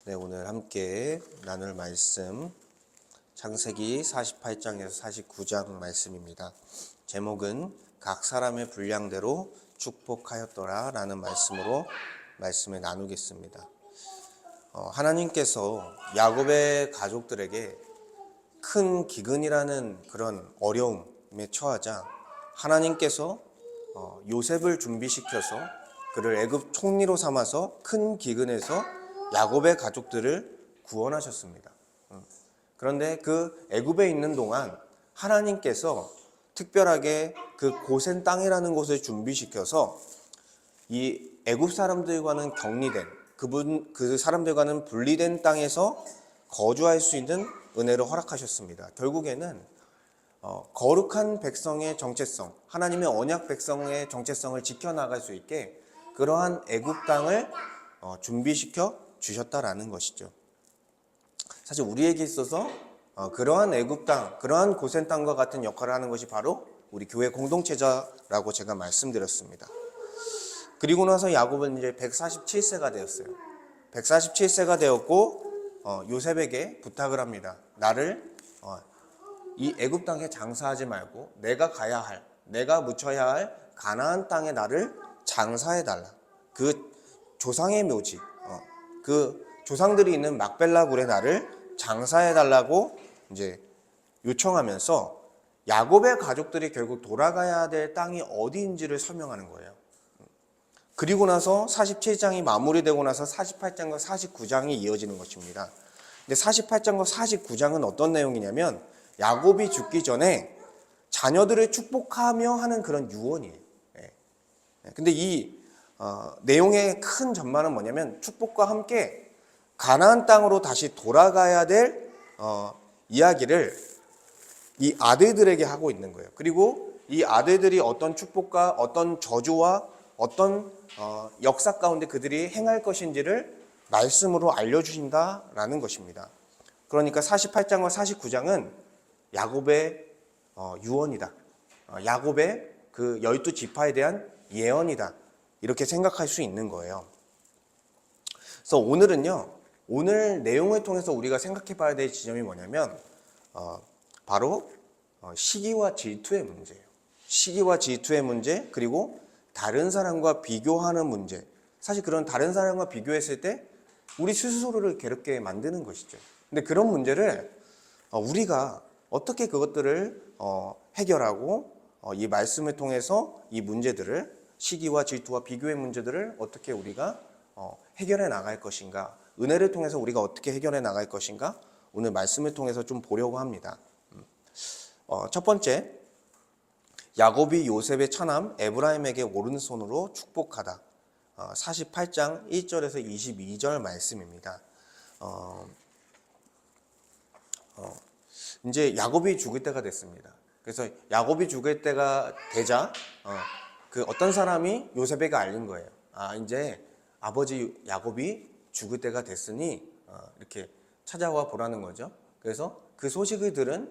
네, 오늘 함께 나눌 말씀 창세기 48장에서 49장 말씀입니다. 제목은 각 사람의 분량대로 축복하였더라 라는 말씀으로 말씀을 나누겠습니다. 하나님께서 야곱의 가족들에게 큰 기근이라는 그런 어려움에 처하자 하나님께서 요셉을 준비시켜서 그를 애굽 총리로 삼아서 큰 기근에서 야곱의 가족들을 구원하셨습니다. 그런데 그 애굽에 있는 동안 하나님께서 특별하게 그 고센 땅이라는 곳을 준비시켜서 이 애굽 사람들과는 격리된 그 사람들과는 분리된 땅에서 거주할 수 있는 은혜를 허락하셨습니다. 결국에는 거룩한 백성의 정체성, 하나님의 언약 백성의 정체성을 지켜나갈 수 있게 그러한 애굽 땅을 준비시켜 주셨다라는 것이죠. 사실 우리에게 있어서 그러한 애굽 땅, 그러한 고센 땅과 같은 역할을 하는 것이 바로 우리 교회 공동체자라고 제가 말씀드렸습니다. 그리고 나서 야곱은 이제 147세가 되었어요. 147세가 되었고 요셉에게 부탁을 합니다. 나를 이 애굽 땅에 장사하지 말고 내가 가야 할, 내가 묻혀야 할 가나안 땅에 나를 장사해 달라. 그 조상의 묘지, 그 조상들이 있는 막벨라 굴에 나를 장사해 달라고 이제 요청하면서 야곱의 가족들이 결국 돌아가야 될 땅이 어디인지를 설명하는 거예요. 그리고 나서 47장이 마무리되고 나서 48장과 49장이 이어지는 것입니다. 근데 48장과 49장은 어떤 내용이냐면 야곱이 죽기 전에 자녀들을 축복하며 하는 그런 유언이에요. 근데 이 내용의 큰 전말은 뭐냐면 축복과 함께 가나안 땅으로 다시 돌아가야 될 이야기를 이 아들들에게 하고 있는 거예요. 그리고 이 아들들이 어떤 축복과 어떤 저주와 어떤 역사 가운데 그들이 행할 것인지를 말씀으로 알려주신다라는 것입니다. 그러니까 48장과 49장은 야곱의 유언이다. 야곱의 그 12지파에 대한 예언이다. 이렇게 생각할 수 있는 거예요. 그래서 오늘은요, 오늘 내용을 통해서 우리가 생각해 봐야 될 지점이 뭐냐면 바로 시기와 질투의 문제예요. 시기와 질투의 문제, 그리고 다른 사람과 비교하는 문제. 사실 그런 다른 사람과 비교했을 때 우리 스스로를 괴롭게 만드는 것이죠. 근데 그런 문제를 우리가 어떻게 그것들을 해결하고 이 말씀을 통해서 이 문제들을, 시기와 질투와 비교의 문제들을 어떻게 우리가 해결해 나갈 것인가, 은혜를 통해서 우리가 어떻게 해결해 나갈 것인가, 오늘 말씀을 통해서 좀 보려고 합니다. 첫 번째, 야곱이 요셉의 차남 에브라임에게 오른손으로 축복하다. 48장 1절에서 22절 말씀입니다. 이제 야곱이 죽을 때가 됐습니다. 그래서 야곱이 죽을 때가 되자 그 어떤 사람이 요셉에게 알린 거예요. 이제 아버지 야곱이 죽을 때가 됐으니 이렇게 찾아와 보라는 거죠. 그래서 그 소식을 들은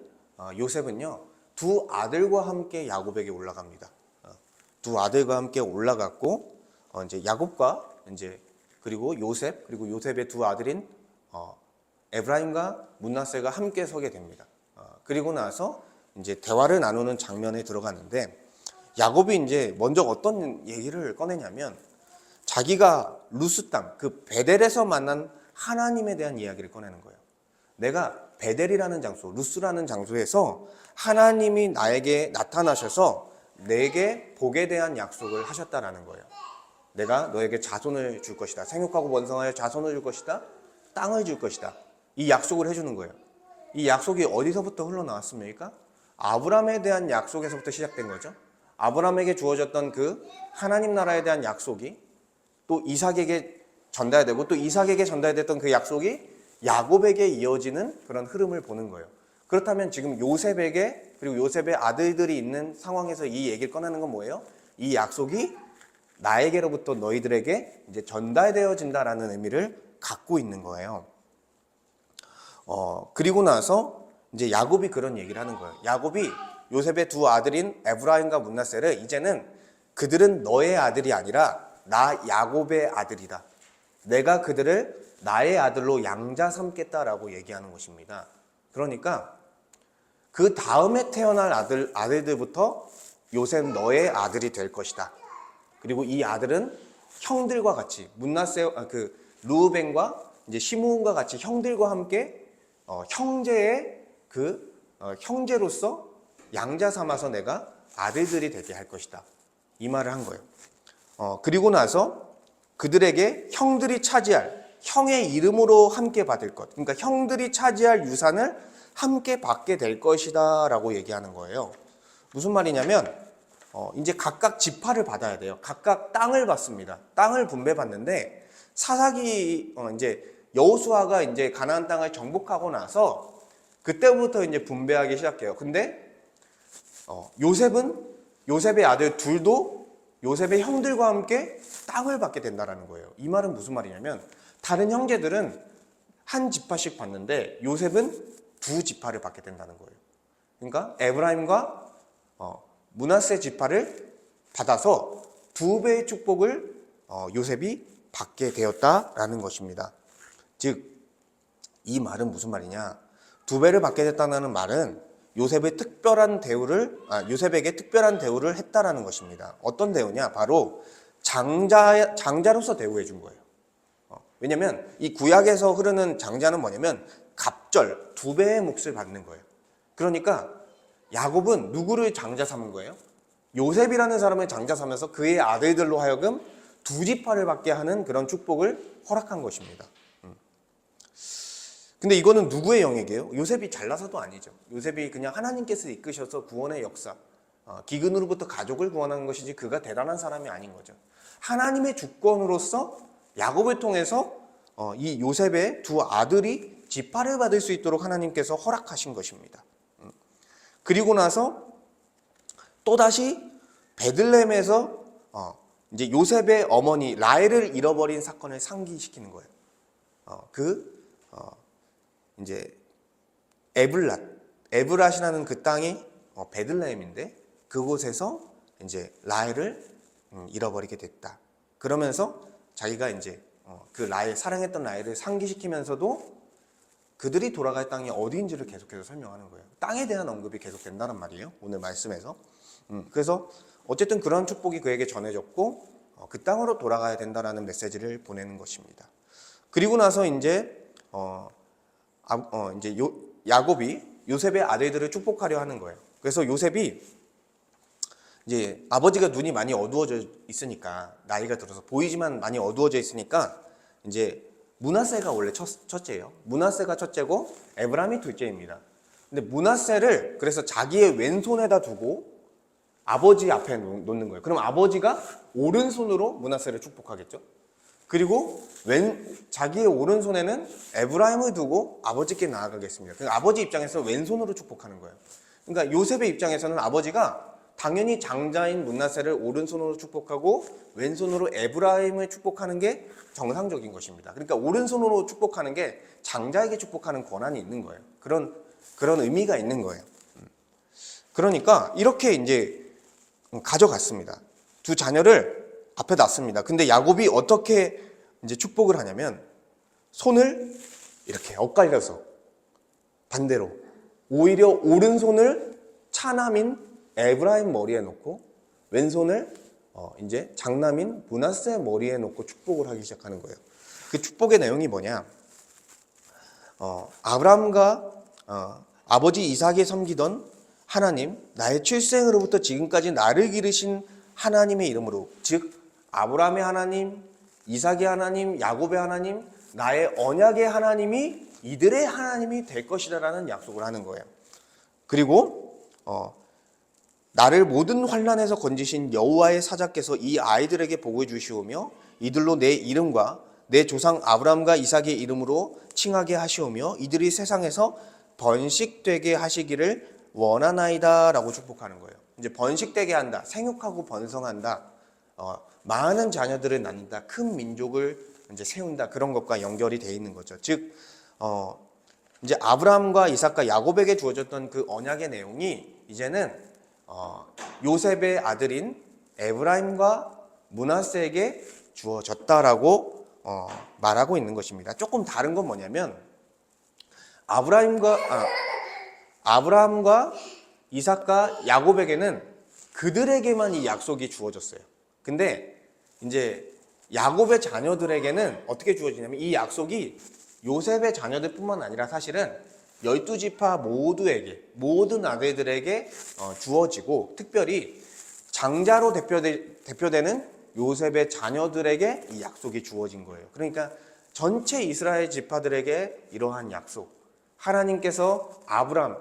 요셉은요, 두 아들과 함께 야곱에게 올라갑니다. 두 아들과 함께 올라갔고 이제 야곱과 이제 그리고 요셉, 그리고 요셉의 두 아들인 에브라임과 므낫세가 함께 서게 됩니다. 그리고 나서 이제 대화를 나누는 장면에 들어가는데 야곱이 이제 먼저 어떤 얘기를 꺼내냐면 자기가 루스 땅, 그 베델에서 만난 하나님에 대한 이야기를 꺼내는 거예요. 내가 베델이라는 장소, 루스라는 장소에서 하나님이 나에게 나타나셔서 내게 복에 대한 약속을 하셨다라는 거예요. 내가 너에게 자손을 줄 것이다. 생육하고 번성하여 자손을 줄 것이다. 땅을 줄 것이다. 이 약속을 해주는 거예요. 이 약속이 어디서부터 흘러나왔습니까? 아브라함에 대한 약속에서부터 시작된 거죠. 아브라함에게 주어졌던 그 하나님 나라에 대한 약속이 또 이삭에게 전달되고 또 이삭에게 전달됐던 그 약속이 야곱에게 이어지는 그런 흐름을 보는 거예요. 그렇다면 지금 요셉에게, 그리고 요셉의 아들들이 있는 상황에서 이 얘기를 꺼내는 건 뭐예요? 이 약속이 나에게로부터 너희들에게 이제 전달되어진다라는 의미를 갖고 있는 거예요. 그리고 나서 이제 야곱이 그런 얘기를 하는 거예요. 야곱이 요셉의 두 아들인 에브라임과 므낫세를 이제는 그들은 너의 아들이 아니라 나 야곱의 아들이다. 내가 그들을 나의 아들로 양자 삼겠다라고 얘기하는 것입니다. 그러니까 그 다음에 태어날 아들들부터 요셉 너의 아들이 될 것이다. 그리고 이 아들은 형들과 같이 르우벤과 이제 시므온과 같이 형들과 함께 형제의 형제로서 양자 삼아서 내가 아들들이 되게 할 것이다. 이 말을 한 거예요. 그리고 나서 그들에게 형들이 차지할 형의 이름으로 함께 받을 것. 그러니까 형들이 차지할 유산을 함께 받게 될 것이다 라고 얘기하는 거예요. 무슨 말이냐면 이제 각각 지파를 받아야 돼요. 각각 땅을 받습니다. 땅을 분배받는데 사사기 이제 여호수아가 이제 가나안 땅을 정복하고 나서 그때부터 이제 분배하기 시작해요. 근데 요셉의 아들 둘도 요셉의 형들과 함께 땅을 받게 된다라는 거예요. 이 말은 무슨 말이냐면 다른 형제들은 한 지파씩 받는데 요셉은 두 지파를 받게 된다는 거예요. 그러니까 에브라임과 므낫세 지파를 받아서 두 배의 축복을 요셉이 받게 되었다라는 것입니다. 즉, 이 말은 무슨 말이냐? 두 배를 받게 됐다는 말은 요셉에게 특별한 대우를 했다라는 것입니다. 어떤 대우냐? 바로 장자로서 대우해 준 거예요. 왜냐면 이 구약에서 흐르는 장자는 뭐냐면 갑절, 두 배의 몫을 받는 거예요. 그러니까 야곱은 누구를 장자 삼은 거예요? 요셉이라는 사람을 장자 삼아서 그의 아들들로 하여금 두 지파를 받게 하는 그런 축복을 허락한 것입니다. 근데 이거는 누구의 영역이에요? 요셉이 잘나서도 아니죠. 요셉이 그냥 하나님께서 이끄셔서 구원의 역사, 기근으로부터 가족을 구원하는 것이지 그가 대단한 사람이 아닌 거죠. 하나님의 주권으로서 야곱을 통해서 이 요셉의 두 아들이 지파를 받을 수 있도록 하나님께서 허락하신 것입니다. 그리고 나서 또다시 베들레헴에서 이제 요셉의 어머니 라헬을 잃어버린 사건을 상기시키는 거예요. 이제 에브랏이라는 그 땅이 베들레헴인데 그곳에서 이제 라헬을 잃어버리게 됐다. 그러면서 자기가 이제 사랑했던 라헬을 상기시키면서도 그들이 돌아갈 땅이 어디인지를 계속해서 설명하는 거예요. 땅에 대한 언급이 계속 된다는 말이에요. 오늘 말씀에서. 그래서 어쨌든 그런 축복이 그에게 전해졌고 그 땅으로 돌아가야 된다라는 메시지를 보내는 것입니다. 그리고 나서 이제 야곱이 요셉의 아들들을 축복하려 하는 거예요. 그래서 요셉이 이제 아버지가 눈이 많이 어두워져 있으니까 나이가 들어서 보이지만 많이 어두워져 있으니까 이제 므낫세가 원래 첫째예요. 므낫세가 첫째고 에브라임이 둘째입니다. 근데 므낫세를 그래서 자기의 왼손에다 두고 아버지 앞에 놓는 거예요. 그럼 아버지가 오른손으로 므낫세를 축복하겠죠. 그리고 자기의 오른손에는 에브라임을 두고 아버지께 나아가겠습니다. 그러니까 아버지 입장에서 왼손으로 축복하는 거예요. 그러니까 요셉의 입장에서는 아버지가 당연히 장자인 므낫세를 오른손으로 축복하고 왼손으로 에브라임을 축복하는 게 정상적인 것입니다. 그러니까 오른손으로 축복하는 게 장자에게 축복하는 권한이 있는 거예요. 그런 의미가 있는 거예요. 그러니까 이렇게 이제 가져갔습니다. 두 자녀를 앞에 놨습니다. 근데 야곱이 어떻게 이제 축복을 하냐면 손을 이렇게 엇갈려서 반대로 오히려 오른손을 차남인 에브라임 머리에 놓고 왼손을 이제 장남인 므낫세 머리에 놓고 축복을 하기 시작하는 거예요. 그 축복의 내용이 뭐냐? 아브라함과 아버지 이삭이 섬기던 하나님, 나의 출생으로부터 지금까지 나를 기르신 하나님의 이름으로, 즉 아브라함의 하나님, 이삭의 하나님, 야곱의 하나님, 나의 언약의 하나님이 이들의 하나님이 될 것이라는 약속을 하는 거예요. 그리고 나를 모든 환난에서 건지신 여호와의 사자께서 이 아이들에게 복을 주시오며 이들로 내 이름과 내 조상 아브라함과 이삭의 이름으로 칭하게 하시오며 이들이 세상에서 번식되게 하시기를 원하나이다 라고 축복하는 거예요. 이제 번식되게 한다, 생육하고 번성한다, 많은 자녀들을 낳는다, 큰 민족을 이제 세운다, 그런 것과 연결이 되어 있는 거죠. 즉 이제 아브라함과 이삭과 야곱에게 주어졌던 그 언약의 내용이 이제는 요셉의 아들인 에브라임과 므낫세에게 주어졌다라고 말하고 있는 것입니다. 조금 다른 건 뭐냐면 아브라함과 이삭과 야곱에게는 그들에게만 이 약속이 주어졌어요. 근데 이제 야곱의 자녀들에게는 어떻게 주어지냐면 이 약속이 요셉의 자녀들뿐만 아니라 사실은 12지파 모두에게, 모든 아들들에게 주어지고, 특별히 장자로 대표되는 요셉의 자녀들에게 이 약속이 주어진 거예요. 그러니까 전체 이스라엘 지파들에게 이러한 약속, 하나님께서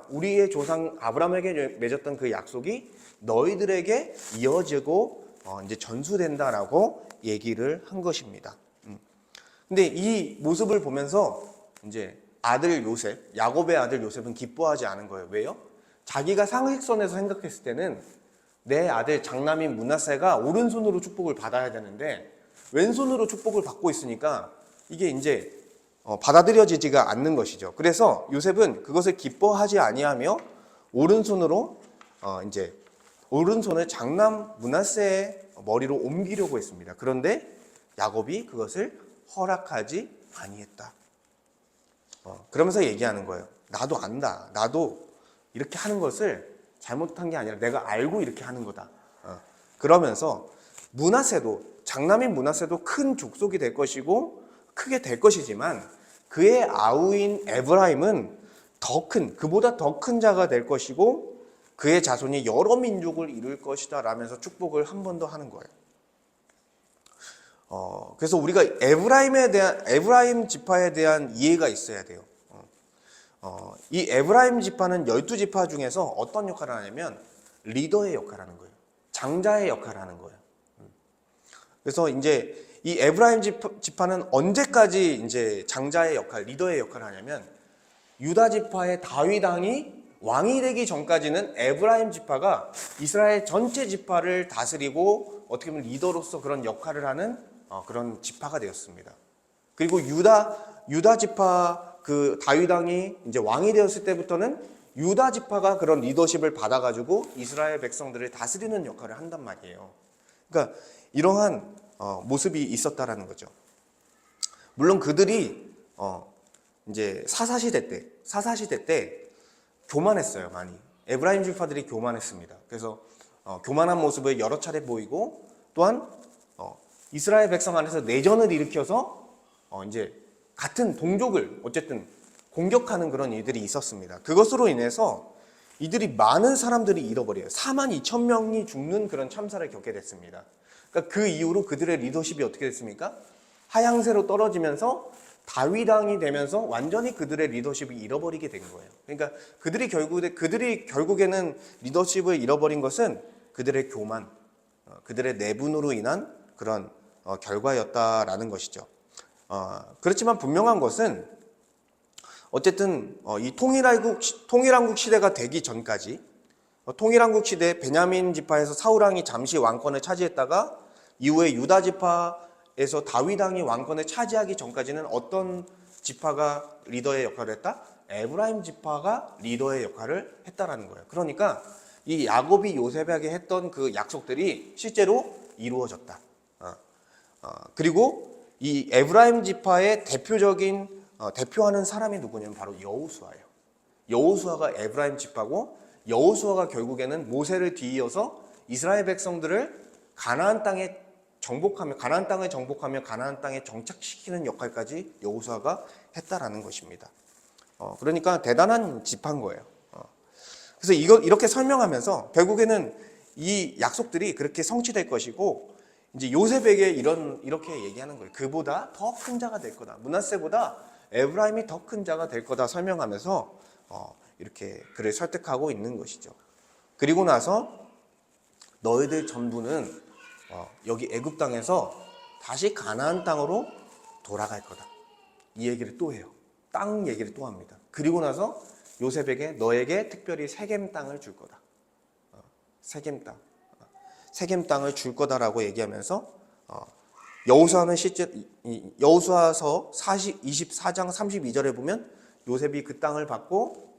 우리의 조상 아브라함에게 맺었던 그 약속이 너희들에게 이어지고 이제 전수된다라고 얘기를 한 것입니다. 근데 이 모습을 보면서 이제 야곱의 아들 요셉은 기뻐하지 않은 거예요. 왜요? 자기가 상식선에서 생각했을 때는 내 아들 장남인 므낫세가 오른손으로 축복을 받아야 되는데 왼손으로 축복을 받고 있으니까 이게 이제 받아들여지지가 않는 것이죠. 그래서 요셉은 그것을 기뻐하지 아니하며 오른손을 장남 므낫세의 머리로 옮기려고 했습니다. 그런데 야곱이 그것을 허락하지 아니했다. 그러면서 얘기하는 거예요. 나도 안다. 나도 이렇게 하는 것을 잘못한 게 아니라 내가 알고 이렇게 하는 거다. 그러면서 장남인 므낫세도 큰 족속이 될 것이고 크게 될 것이지만 그의 아우인 에브라임은 그보다 더 큰 자가 될 것이고 그의 자손이 여러 민족을 이룰 것이다 라면서 축복을 한 번 더 하는 거예요. 그래서 우리가 에브라임 지파에 대한 이해가 있어야 돼요. 이 에브라임 지파는 12지파 중에서 어떤 역할을 하냐면 리더의 역할을 하는 거예요. 장자의 역할을 하는 거예요. 그래서 이제 이 에브라임 지파는 언제까지 이제 장자의 역할, 리더의 역할을 하냐면 유다 지파의 다윗 왕이 왕이 되기 전까지는 에브라임 지파가 이스라엘 전체 지파를 다스리고 어떻게 보면 리더로서 그런 역할을 하는 그런 지파가 되었습니다. 그리고 유다 지파 그 다윗 왕이 이제 왕이 되었을 때부터는 유다 지파가 그런 리더십을 받아가지고 이스라엘 백성들을 다스리는 역할을 한단 말이에요. 그러니까 이러한 모습이 있었다라는 거죠. 물론 그들이 이제 사사시대 때 교만했어요, 많이. 에브라임 지파들이 교만했습니다. 그래서 교만한 모습을 여러 차례 보이고 또한 이스라엘 백성 안에서 내전을 일으켜서 이제 같은 동족을 어쨌든 공격하는 그런 일들이 있었습니다. 그것으로 인해서 이들이 많은 사람들이 잃어버려요. 42,000명이 죽는 그런 참사를 겪게 됐습니다. 그러니까 그 이후로 그들의 리더십이 어떻게 됐습니까? 하향세로 떨어지면서 다윗 왕이 되면서 완전히 그들의 리더십을 잃어버리게 된 거예요. 그러니까 그들이 결국에는 리더십을 잃어버린 것은 그들의 교만, 그들의 내분으로 인한 그런 결과였다라는 것이죠. 그렇지만 분명한 것은 어쨌든 이 통일한국 시대가 되기 전까지 통일한국 시대 베냐민 지파에서 사울 왕이 잠시 왕권을 차지했다가 이후에 유다 지파에서 다윗 왕이 왕권을 차지하기 전까지는 어떤 지파가 리더의 역할을 했다? 에브라임 지파가 리더의 역할을 했다라는 거예요. 그러니까 이 야곱이 요셉에게 했던 그 약속들이 실제로 이루어졌다. 그리고 이 에브라임 지파의 대표하는 사람이 누구냐면 바로 여호수아예요. 여호수아가 에브라임 지파고 여호수아가 결국에는 모세를 뒤이어서 이스라엘 백성들을 가나안 땅을 정복하며 가나안 땅에 정착시키는 역할까지 여호수아가 했다라는 것입니다. 그러니까 대단한 지파인 거예요. 그래서 이렇게 설명하면서 결국에는 이 약속들이 그렇게 성취될 것이고 이제 요셉에게 이렇게 얘기하는 거예요. 그보다 더 큰 자가 될 거다. 므낫세보다 에브라임이 더 큰 자가 될 거다 설명하면서 이렇게 그를 설득하고 있는 것이죠. 그리고 나서 너희들 전부는 여기 애굽 땅에서 다시 가나안 땅으로 돌아갈 거다. 이 얘기를 또 해요. 땅 얘기를 또 합니다. 그리고 나서 요셉에게 너에게 특별히 세겜 땅을 줄 거다. 세겜 땅을 줄 거다라고 얘기하면서 여호수아서 24장 32절에 보면 요셉이 그 땅을 받고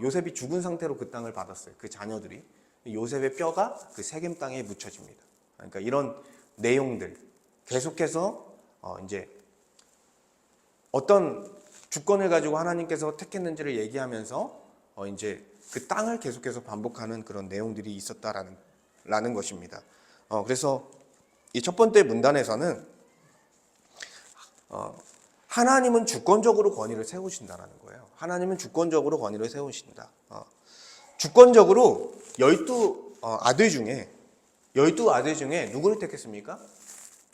요셉이 죽은 상태로 그 땅을 받았어요. 그 자녀들이. 요셉의 뼈가 그 세겜 땅에 묻혀집니다. 그러니까 이런 내용들 계속해서 이제 어떤 주권을 가지고 하나님께서 택했는지를 얘기하면서 이제 그 땅을 계속해서 반복하는 그런 내용들이 있었다라는 것입니다. 그래서 이 첫 번째 문단에서는 하나님은 주권적으로 권위를 세우신다라는 거예요. 하나님은 주권적으로 권위를 세우신다. 주권적으로 12아들 중에 누구를 택했습니까?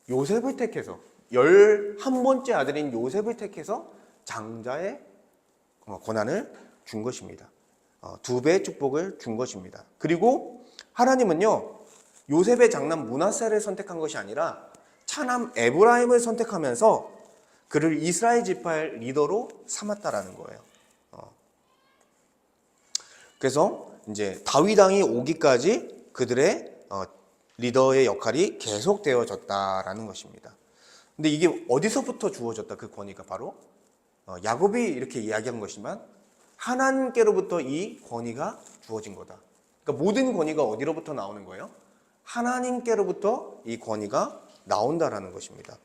요셉을 택해서 11번째 아들인 요셉을 택해서 장자의 권한을 준 것입니다. 2배의 축복을 준 것입니다. 그리고 하나님은요, 요셉의 장남 므낫세를 선택한 것이 아니라 차남 에브라임을 선택하면서 그를 이스라엘 지파의 리더로 삼았다라는 거예요. 그래서 이제 다윗 왕이 오기까지 그들의 리더의 역할이 계속되어졌다라는 것입니다. 근데 이게 어디서부터 주어졌다, 그 권위가 바로 야곱이 이렇게 이야기한 것이지만 하나님께로부터 이 권위가 주어진 거다. 그러니까 모든 권위가 어디로부터 나오는 거예요? 하나님께로부터 이 권위가 나온다라는 것입니다.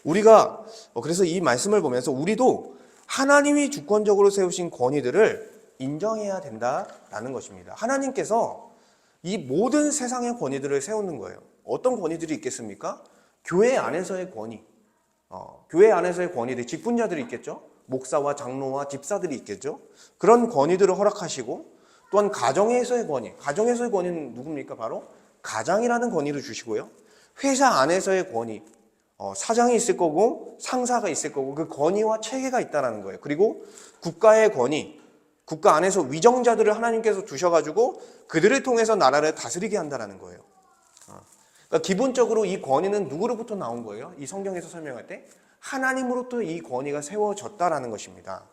우리가 그래서 이 말씀을 보면서 우리도 하나님이 주권적으로 세우신 권위들을 인정해야 된다라는 것입니다. 하나님께서 이 모든 세상의 권위들을 세우는 거예요. 어떤 권위들이 있겠습니까? 교회 안에서의 권위, 교회 안에서의 권위들, 직분자들이 있겠죠. 목사와 장로와 집사들이 있겠죠. 그런 권위들을 허락하시고, 또한 가정에서의 권위, 가정에서의 권위는 누굽니까? 바로 가장이라는 권위를 주시고요. 회사 안에서의 권위, 사장이 있을 거고 상사가 있을 거고 그 권위와 체계가 있다는 거예요. 그리고 국가의 권위, 국가 안에서 위정자들을 하나님께서 두셔가지고 그들을 통해서 나라를 다스리게 한다는 거예요. 그러니까 기본적으로 이 권위는 누구로부터 나온 거예요? 이 성경에서 설명할 때 하나님으로부터 이 권위가 세워졌다라는 것입니다.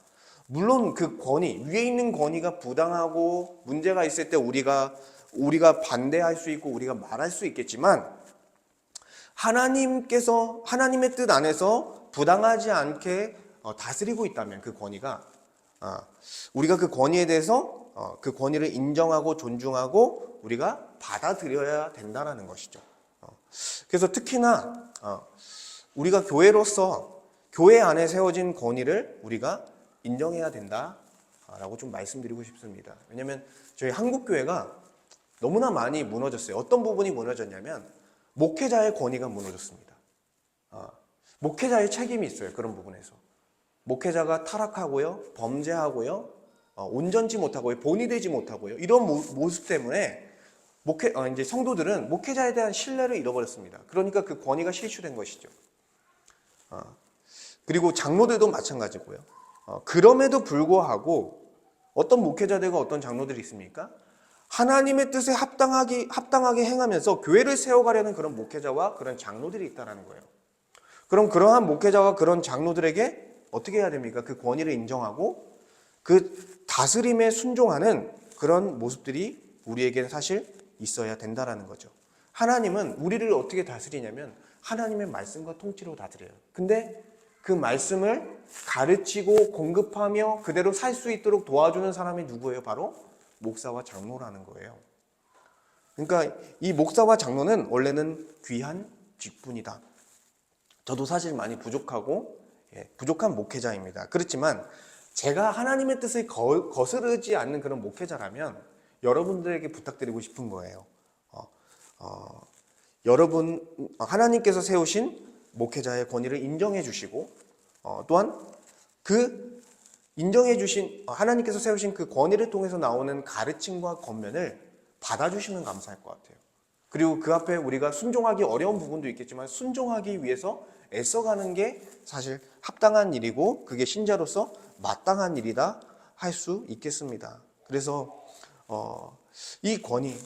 물론 그 권위, 위에 있는 권위가 부당하고 문제가 있을 때 우리가 반대할 수 있고 우리가 말할 수 있겠지만 하나님께서 하나님의 뜻 안에서 부당하지 않게 다스리고 있다면 그 권위가 우리가 그 권위에 대해서 그 권위를 인정하고 존중하고 우리가 받아들여야 된다는 것이죠. 그래서 특히나 우리가 교회로서 교회 안에 세워진 권위를 우리가 인정해야 된다라고 좀 말씀드리고 싶습니다. 왜냐하면 저희 한국교회가 너무나 많이 무너졌어요. 어떤 부분이 무너졌냐면 목회자의 권위가 무너졌습니다. 목회자의 책임이 있어요. 그런 부분에서. 목회자가 타락하고요, 범죄하고요, 온전치 못하고요, 본이 되지 못하고요. 이런 모습 때문에 이제 성도들은 목회자에 대한 신뢰를 잃어버렸습니다. 그러니까 그 권위가 실추된 것이죠. 그리고 장로들도 마찬가지고요. 그럼에도 불구하고 어떤 목회자들과 어떤 장로들이 있습니까? 하나님의 뜻에 합당하게 행하면서 교회를 세워가려는 그런 목회자와 그런 장로들이 있다는 거예요. 그럼 그러한 목회자와 그런 장로들에게 어떻게 해야 됩니까? 그 권위를 인정하고 그 다스림에 순종하는 그런 모습들이 우리에게는 사실 있어야 된다는 거죠. 하나님은 우리를 어떻게 다스리냐면 하나님의 말씀과 통치로 다스려요. 근데 그 말씀을 가르치고 공급하며 그대로 살 수 있도록 도와주는 사람이 누구예요? 바로 목사와 장로라는 거예요. 그러니까 이 목사와 장로는 원래는 귀한 직분이다. 저도 사실 많이 부족하고 부족한 목회자입니다. 그렇지만 제가 하나님의 뜻을 거스르지 않는 그런 목회자라면 여러분들에게 부탁드리고 싶은 거예요. 여러분 하나님께서 세우신 목회자의 권위를 인정해 주시고 또한 그 인정해 주신 하나님께서 세우신 그 권위를 통해서 나오는 가르침과 권면을 받아주시면 감사할 것 같아요. 그리고 그 앞에 우리가 순종하기 어려운 부분도 있겠지만 순종하기 위해서 애써가는 게 사실 합당한 일이고 그게 신자로서 마땅한 일이다 할 수 있겠습니다. 그래서 이 권위,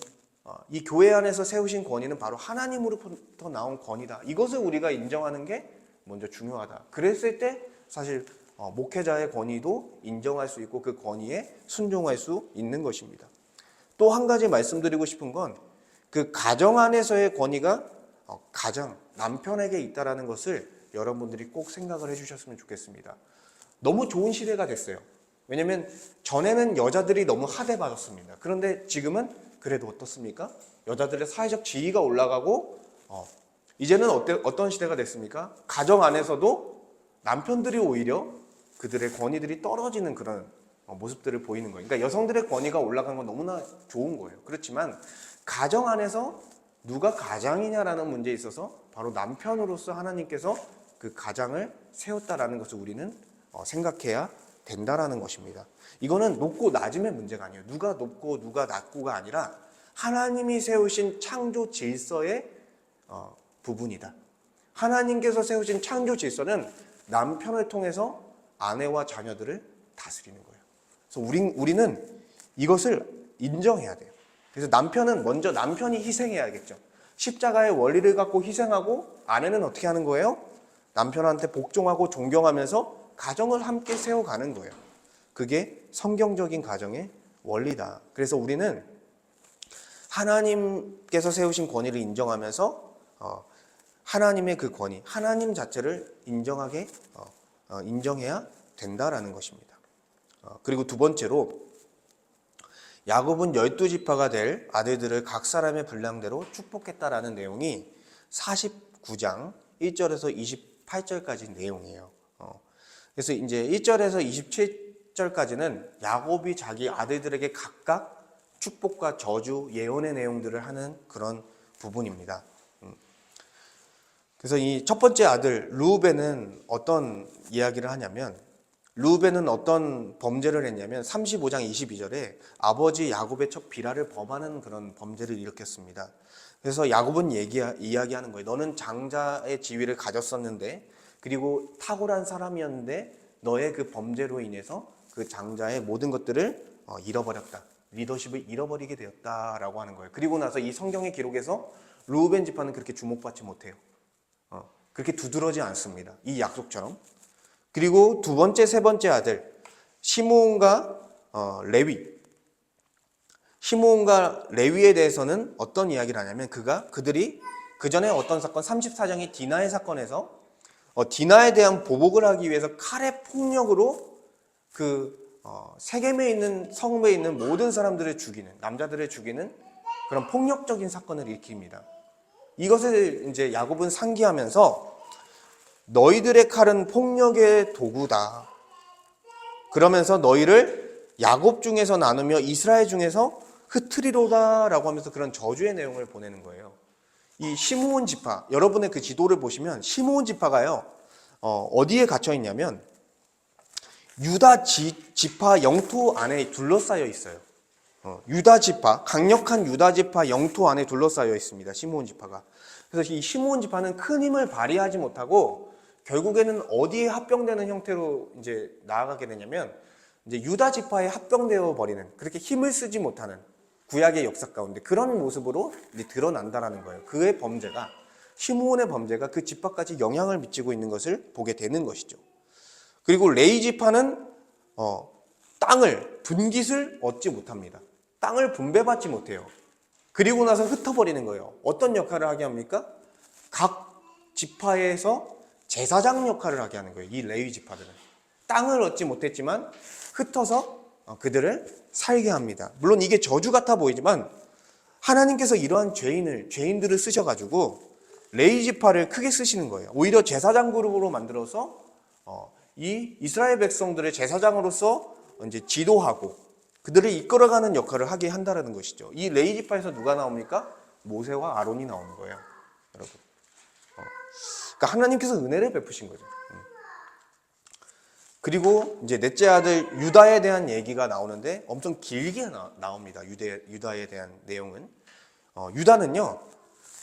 이 교회 안에서 세우신 권위는 바로 하나님으로부터 나온 권위다. 이것을 우리가 인정하는 게 먼저 중요하다. 그랬을 때 사실 목회자의 권위도 인정할 수 있고 그 권위에 순종할 수 있는 것입니다. 또 한 가지 말씀드리고 싶은 건 그 가정 안에서의 권위가 가장 남편에게 있다라는 것을 여러분들이 꼭 생각을 해주셨으면 좋겠습니다. 너무 좋은 시대가 됐어요. 왜냐하면 전에는 여자들이 너무 하대받았습니다. 그런데 지금은 그래도 어떻습니까? 여자들의 사회적 지위가 올라가고 이제는 어떤 시대가 됐습니까? 가정 안에서도 남편들이 오히려 그들의 권위들이 떨어지는 그런 모습들을 보이는 거예요. 그러니까 여성들의 권위가 올라간 건 너무나 좋은 거예요. 그렇지만 가정 안에서 누가 가장이냐라는 문제에 있어서 바로 남편으로서 하나님께서 그 가장을 세웠다라는 것을 우리는 생각해야 된다라는 것입니다. 이거는 높고 낮음의 문제가 아니에요. 누가 높고 누가 낮고가 아니라 하나님이 세우신 창조 질서의 부분이다. 하나님께서 세우신 창조 질서는 남편을 통해서 아내와 자녀들을 다스리는 거예요. 그래서 우리는 이것을 인정해야 돼요. 그래서 남편은 먼저 남편이 희생해야겠죠. 십자가의 원리를 갖고 희생하고 아내는 어떻게 하는 거예요? 남편한테 복종하고 존경하면서 가정을 함께 세워가는 거예요. 그게 성경적인 가정의 원리다. 그래서 우리는 하나님께서 세우신 권위를 인정하면서 하나님의 그 권위, 하나님 자체를 인정해야 된다라는 것입니다. 그리고 두 번째로 야곱은 12지파가 될 아들들을 각 사람의 분량대로 축복했다라는 내용이 49장 1절에서 28절까지 내용이에요. 그래서 이제 1절에서 27절까지는 야곱이 자기 아들들에게 각각 축복과 저주, 예언의 내용들을 하는 그런 부분입니다. 그래서 이 첫 번째 아들 르우벤은 어떤 이야기를 하냐면, 르우벤은 어떤 범죄를 했냐면 35장 22절에 아버지 야곱의 첫 비라를 범하는 그런 범죄를 일으켰습니다. 그래서 야곱은 이야기하는 거예요. 너는 장자의 지위를 가졌었는데, 그리고 탁월한 사람이었는데 너의 그 범죄로 인해서 그 장자의 모든 것들을 잃어버렸다. 리더십을 잃어버리게 되었다라고 하는 거예요. 그리고 나서 이 성경의 기록에서 르우벤 지파는 그렇게 주목받지 못해요. 그렇게 두드러지 않습니다. 이 약속처럼. 그리고 두 번째, 세 번째 아들 시므온과 레위. 시므온과 레위에 대해서는 어떤 이야기를 하냐면 그들이 그 전에 어떤 사건 34장의 디나의 사건에서 디나에 대한 보복을 하기 위해서 칼의 폭력으로 세겜에 있는 성읍에 있는 모든 사람들을 죽이는, 남자들을 죽이는 그런 폭력적인 사건을 일으킵니다. 이것을 이제 야곱은 상기하면서 너희들의 칼은 폭력의 도구다. 그러면서 너희를 야곱 중에서 나누며 이스라엘 중에서 흩트리로다라고 하면서 그런 저주의 내용을 보내는 거예요. 이 시므온 지파, 여러분의 그 지도를 보시면 시므온 지파가요, 어디에 갇혀 있냐면 유다 지파 영토 안에 둘러싸여 있어요. 유다 지파, 강력한 유다 지파 영토 안에 둘러싸여 있습니다. 시므온 지파가. 그래서 이 시므온 지파는 큰 힘을 발휘하지 못하고 결국에는 어디에 합병되는 형태로 이제 나아가게 되냐면 이제 유다 지파에 합병되어 버리는, 그렇게 힘을 쓰지 못하는 구약의 역사 가운데 그런 모습으로 이제 드러난다라는 거예요. 그의 범죄가, 시므온의 범죄가 그 지파까지 영향을 미치고 있는 것을 보게 되는 것이죠. 그리고 레위 지파는 땅을, 분깃을 얻지 못합니다. 땅을 분배받지 못해요. 그리고 나서 흩어버리는 거예요. 어떤 역할을 하게 합니까? 각 지파에서 제사장 역할을 하게 하는 거예요. 이 레위 지파들은 땅을 얻지 못했지만 흩어서 그들을 살게 합니다. 물론 이게 저주 같아 보이지만 하나님께서 이러한 죄인들을 쓰셔가지고 레위 지파를 크게 쓰시는 거예요. 오히려 제사장 그룹으로 만들어서 이 이스라엘 백성들의 제사장으로서 이제 지도하고 그들을 이끌어가는 역할을 하게 한다는 것이죠. 이 레위 지파에서 누가 나옵니까? 모세와 아론이 나오는 거예요, 여러분. 그러니까 하나님께서 은혜를 베푸신 거죠. 그리고 이제 넷째 아들 유다에 대한 얘기가 나오는데 엄청 길게 나옵니다. 유다에 대한 내용은. 유다는요,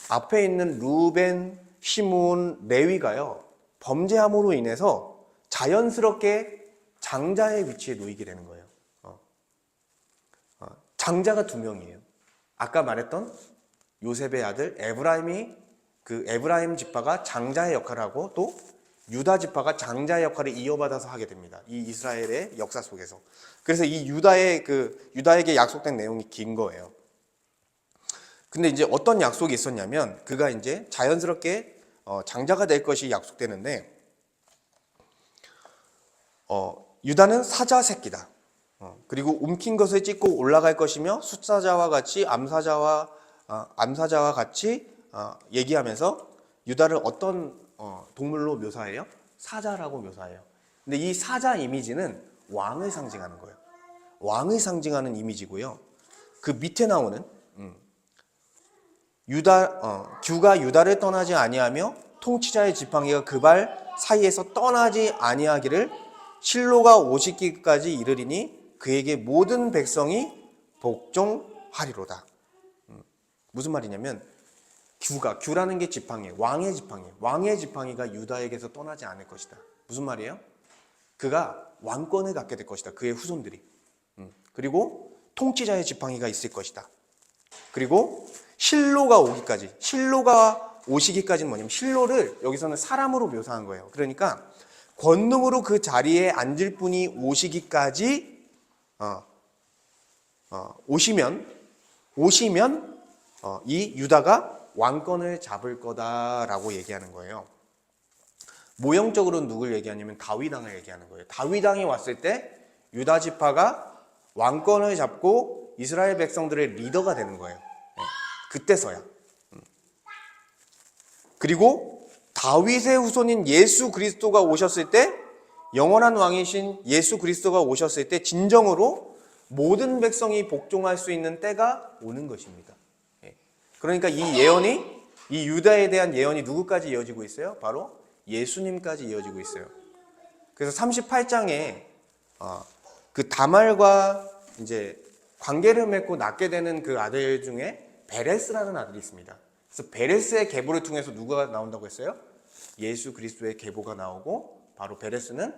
앞에 있는 르우벤, 시므온, 레위가요, 범죄함으로 인해서 자연스럽게 장자의 위치에 놓이게 되는 거예요. 장자가 두 명이에요. 아까 말했던 요셉의 아들 에브라임이, 그 에브라임 지파가 장자의 역할을 하고 또 유다 지파가 장자의 역할을 이어받아서 하게 됩니다. 이 이스라엘의 역사 속에서. 그래서 이 유다에게 약속된 내용이 긴 거예요. 근데 이제 어떤 약속이 있었냐면 그가 이제 자연스럽게 장자가 될 것이 약속되는데, 유다는 사자 새끼다. 그리고 움킨 것을 찢고 올라갈 것이며 숫사자와 같이 암사자와 같이 얘기하면서 유다를 어떤 동물로 묘사해요? 사자라고 묘사해요. 근데 이 사자 이미지는 왕을 상징하는 거예요. 왕을 상징하는 이미지고요. 그 밑에 나오는 규가 유다를 떠나지 아니하며 통치자의 지팡이가 그 발 사이에서 떠나지 아니하기를 실로가 오시기까지 이르리니 그에게 모든 백성이 복종하리로다. 무슨 말이냐면 규라는 게 지팡이에요. 왕의 지팡이가 유다에게서 떠나지 않을 것이다. 무슨 말이에요? 그가 왕권을 갖게 될 것이다. 그의 후손들이. 그리고 통치자의 지팡이가 있을 것이다. 그리고 실로가 오시기까지는 뭐냐면 시로를 여기서는 사람으로 묘사한 거예요. 그러니까 권능으로 그 자리에 앉을 분이 오시기까지 오시면 이 유다가 왕권을 잡을 거다라고 얘기하는 거예요. 모형적으로는 누굴 얘기하냐면 다윗 왕을 얘기하는 거예요. 다윗 왕이 왔을 때 유다 지파가 왕권을 잡고 이스라엘 백성들의 리더가 되는 거예요. 그때서야. 그리고 다윗의 후손인 예수 그리스도가 오셨을 때, 영원한 왕이신 예수 그리스도가 오셨을 때 진정으로 모든 백성이 복종할 수 있는 때가 오는 것입니다. 그러니까 이 유다에 대한 예언이 누구까지 이어지고 있어요? 바로 예수님까지 이어지고 있어요. 그래서 38장에 그 다말과 이제 관계를 맺고 낳게 되는 그 아들 중에 베레스라는 아들이 있습니다. 그래서 베레스의 계보를 통해서 누가 나온다고 했어요? 예수 그리스도의 계보가 나오고, 바로 베레스는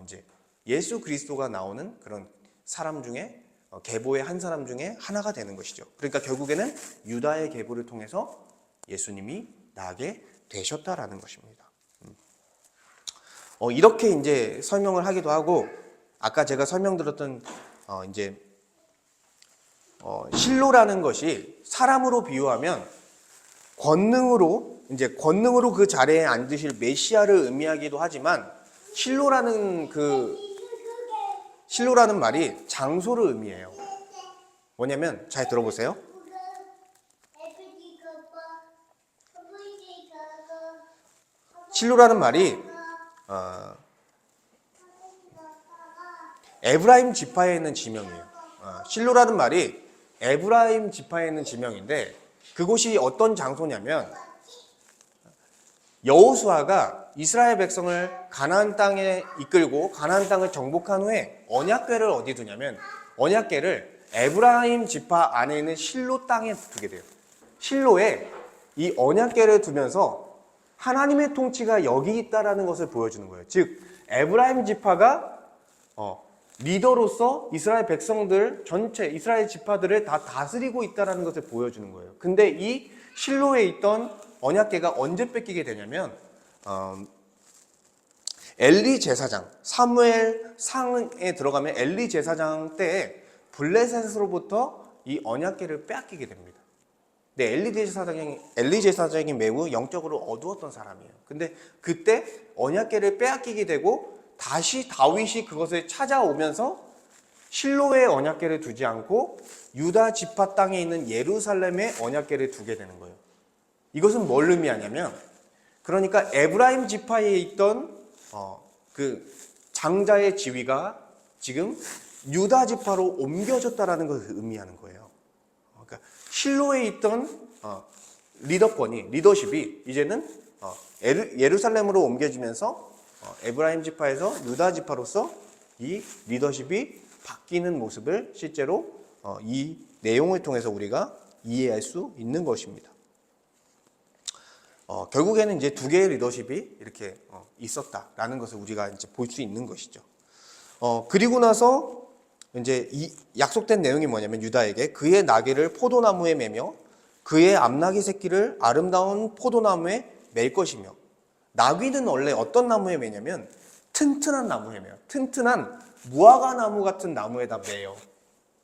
이제 예수 그리스도가 나오는 그런 사람 중에 계보의 한 사람 중에 하나가 되는 것이죠. 그러니까 결국에는 유다의 계보를 통해서 예수님이 나게 되셨다라는 것입니다. 이렇게 이제 설명을 하기도 하고, 아까 제가 설명드렸던 이제 실로라는 것이 사람으로 비유하면 권능으로 그 자리에 앉으실 메시아를 의미하기도 하지만, 실로라는 말이 장소를 의미해요. 뭐냐면 잘 들어보세요. 실로라는 말이 에브라임 지파에 있는 지명이에요. 실로라는 말이 에브라임 지파에 있는 지명인데, 그곳이 어떤 장소냐면 여호수아가 이스라엘 백성을 가나안 땅에 이끌고 가나안 땅을 정복한 후에 언약궤를 어디 두냐면, 언약궤를 에브라임 지파 안에 있는 실로 땅에 두게 돼요. 실로에 이 언약궤를 두면서 하나님의 통치가 여기 있다라는 것을 보여주는 거예요. 즉 에브라임 지파가 리더로서 이스라엘 백성들 전체, 이스라엘 지파들을 다 다스리고 있다는 것을 보여주는 거예요. 근데 이 실로에 있던 언약궤가 언제 뺏기게 되냐면 엘리 제사장, 사무엘 상에 들어가면 엘리 제사장 때에 블레셋으로부터 이 언약궤를 빼앗기게 됩니다. 근데 엘리 제사장이 매우 영적으로 어두웠던 사람이에요. 근데 그때 언약궤를 빼앗기게 되고, 다시 다윗이 그것을 찾아오면서 실로에 언약궤를 두지 않고 유다 지파 땅에 있는 예루살렘에 언약궤를 두게 되는 거예요. 이것은 뭘 의미하냐면, 그러니까 에브라임 지파에 있던 그 장자의 지위가 지금 유다 지파로 옮겨졌다라는 것을 의미하는 거예요. 그러니까 실로에 있던 리더십이 이제는 예루살렘으로 옮겨지면서 에브라임 지파에서 유다 지파로서 이 리더십이 바뀌는 모습을 실제로 이 내용을 통해서 우리가 이해할 수 있는 것입니다. 결국에는 이제 두 개의 리더십이 이렇게 있었다라는 것을 우리가 이제 볼 수 있는 것이죠. 그리고 나서 이제 이 약속된 내용이 뭐냐면, 유다에게 그의 나귀를 포도나무에 매며 그의 암나귀 새끼를 아름다운 포도나무에 맬 것이며, 나귀는 원래 어떤 나무에 매냐면 튼튼한 나무에 매요. 튼튼한 무화과 나무 같은 나무에다 매요.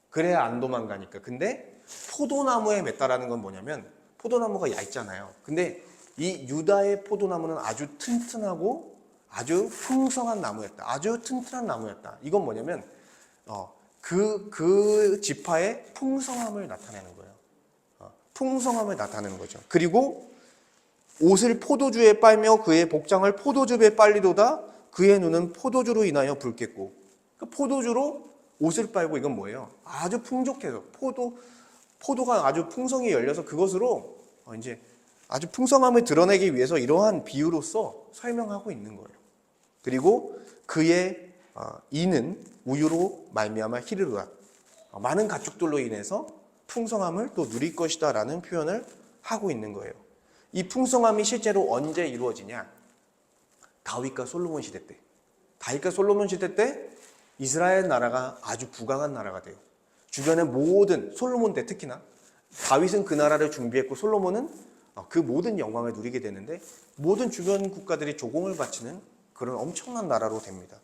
그래야 안 도망가니까. 근데 포도나무에 맸다라는 건 뭐냐면, 포도나무가 얇잖아요. 근데 이 유다의 포도나무는 아주 튼튼하고 아주 풍성한 나무였다. 아주 튼튼한 나무였다. 이건 뭐냐면 그 지파의 풍성함을 나타내는 거예요. 풍성함을 나타내는 거죠. 그리고 옷을 포도주에 빨며 그의 복장을 포도즙에 빨리도다. 그의 눈은 포도주로 인하여 붉겠고. 그러니까 포도주로 옷을 빨고, 이건 뭐예요? 아주 풍족해서 포도가 아주 풍성히 열려서 그것으로 이제 아주 풍성함을 드러내기 위해서 이러한 비유로서 설명하고 있는 거예요. 그리고 그의 이는 우유로 말미암아 희르르라. 많은 가축들로 인해서 풍성함을 또 누릴 것이다 라는 표현을 하고 있는 거예요. 이 풍성함이 실제로 언제 이루어지냐? 다윗과 솔로몬 시대 때. 다윗과 솔로몬 시대 때 이스라엘 나라가 아주 부강한 나라가 돼요. 주변의 모든, 솔로몬 때 특히나 다윗은 그 나라를 준비했고 솔로몬은 그 모든 영광을 누리게 되는데, 모든 주변 국가들이 조공을 바치는 그런 엄청난 나라로 됩니다.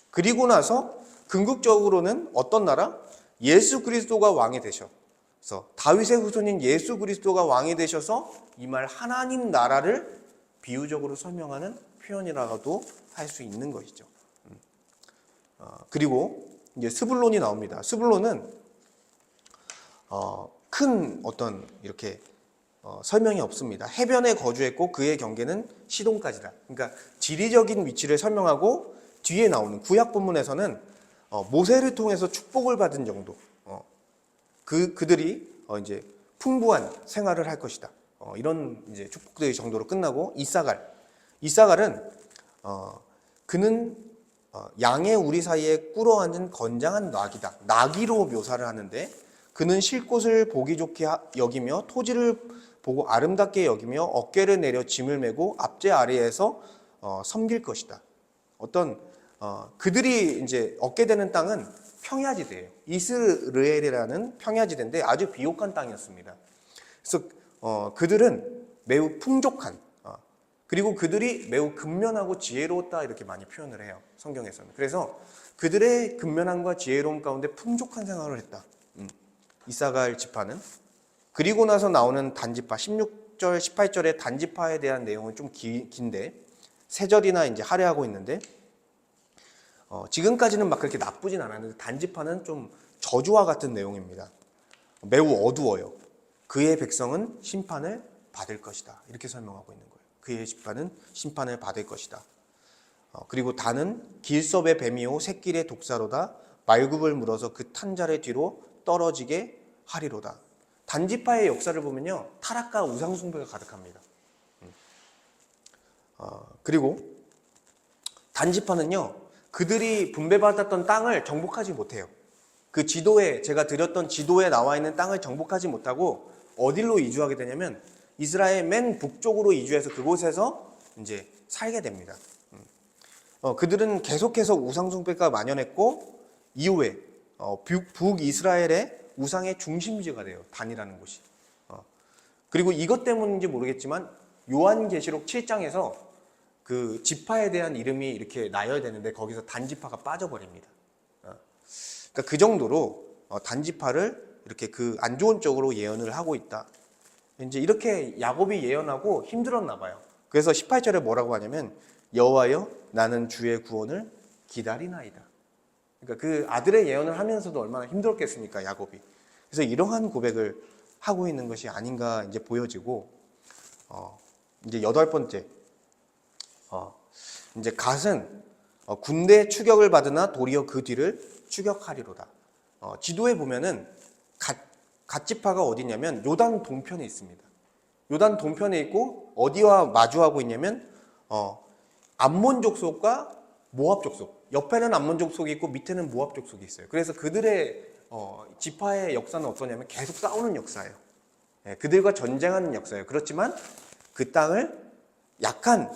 그리고 나서 궁극적으로는 어떤 나라? 예수 그리스도가 왕이 되셔서, 다윗의 후손인 예수 그리스도가 왕이 되셔서 이 말 하나님 나라를 비유적으로 설명하는 표현이라고도 할 수 있는 것이죠. 그리고 이제 스불론이 나옵니다. 스불론은 큰 어떤 이렇게 설명이 없습니다. 해변에 거주했고 그의 경계는 시돈까지다. 그러니까 지리적인 위치를 설명하고, 뒤에 나오는 구약 본문에서는 모세를 통해서 축복을 받은 정도, 그들이 이제 풍부한 생활을 할 것이다. 이런 이제 축복들의 정도로 끝나고, 이사갈은 그는 양의 우리 사이에 꿇어앉은 건장한 나귀다. 나귀로 묘사를 하는데, 그는 쉴 곳을 보기 좋게 여기며 토지를 보고 아름답게 여기며 어깨를 내려 짐을 메고 앞제 아래에서 섬길 것이다. 그들이 이제 얻게 되는 땅은 평야지대예요. 이스라엘이라는 평야지대인데 아주 비옥한 땅이었습니다. 그래서 그들은 매우 풍족한, 그리고 그들이 매우 근면하고 지혜로웠다, 이렇게 많이 표현을 해요, 성경에서는. 그래서 그들의 근면함과 지혜로움 가운데 풍족한 생활을 했다, 이사갈 지파는. 그리고 나서 나오는 단지파, 16절, 18절의 단지파에 대한 내용은 좀 긴데, 세 절이나 이제 할애하고 있는데, 지금까지는 막 그렇게 나쁘진 않았는데, 단지파는 좀 저주와 같은 내용입니다. 매우 어두워요. 그의 백성은 심판을 받을 것이다, 이렇게 설명하고 있는 거예요. 그의 지파는 심판을 받을 것이다. 그리고 단은 길섭의 뱀이요 새끼의 독사로다. 말굽을 물어서 그 탄자를 뒤로 떨어지게 하리로다. 단지파의 역사를 보면요, 타락과 우상숭배가 가득합니다. 그리고 단지파는요, 그들이 분배받았던 땅을 정복하지 못해요. 그 지도에, 제가 드렸던 지도에 나와 있는 땅을 정복하지 못하고 어디로 이주하게 되냐면 이스라엘 맨 북쪽으로 이주해서 그곳에서 이제 살게 됩니다. 그들은 계속해서 우상숭배가 만연했고, 이후에 북이스라엘의 우상의 중심지가 돼요, 단이라는 곳이. 그리고 이것 때문인지 모르겠지만 요한계시록 7장에서 그 지파에 대한 이름이 이렇게 나열되는데 거기서 단지파가 빠져버립니다. 그러니까 그 정도로 단지파를 이렇게 그 안 좋은 쪽으로 예언을 하고 있다. 이제 이렇게 야곱이 예언하고 힘들었나 봐요. 그래서 18절에 뭐라고 하냐면, 여호와여 나는 주의 구원을 기다리나이다. 그러니까 그 아들의 예언을 하면서도 얼마나 힘들었겠습니까, 야곱이. 그래서 이러한 고백을 하고 있는 것이 아닌가 이제 보여지고, 이제 8번째, 이제 갓은 군대 추격을 받으나 도리어 그 뒤를 추격하리로다. 지도에 보면은 갓 지파가 어디냐면 요단 동편에 있습니다. 요단 동편에 있고 어디와 마주하고 있냐면 암몬 족속과 모압 족속. 옆에는 암몬 족속이 있고 밑에는 모압 족속이 있어요. 그래서 그들의 지파의 역사는 어떠냐면 계속 싸우는 역사예요. 그들과 전쟁하는 역사예요. 그렇지만 그 땅을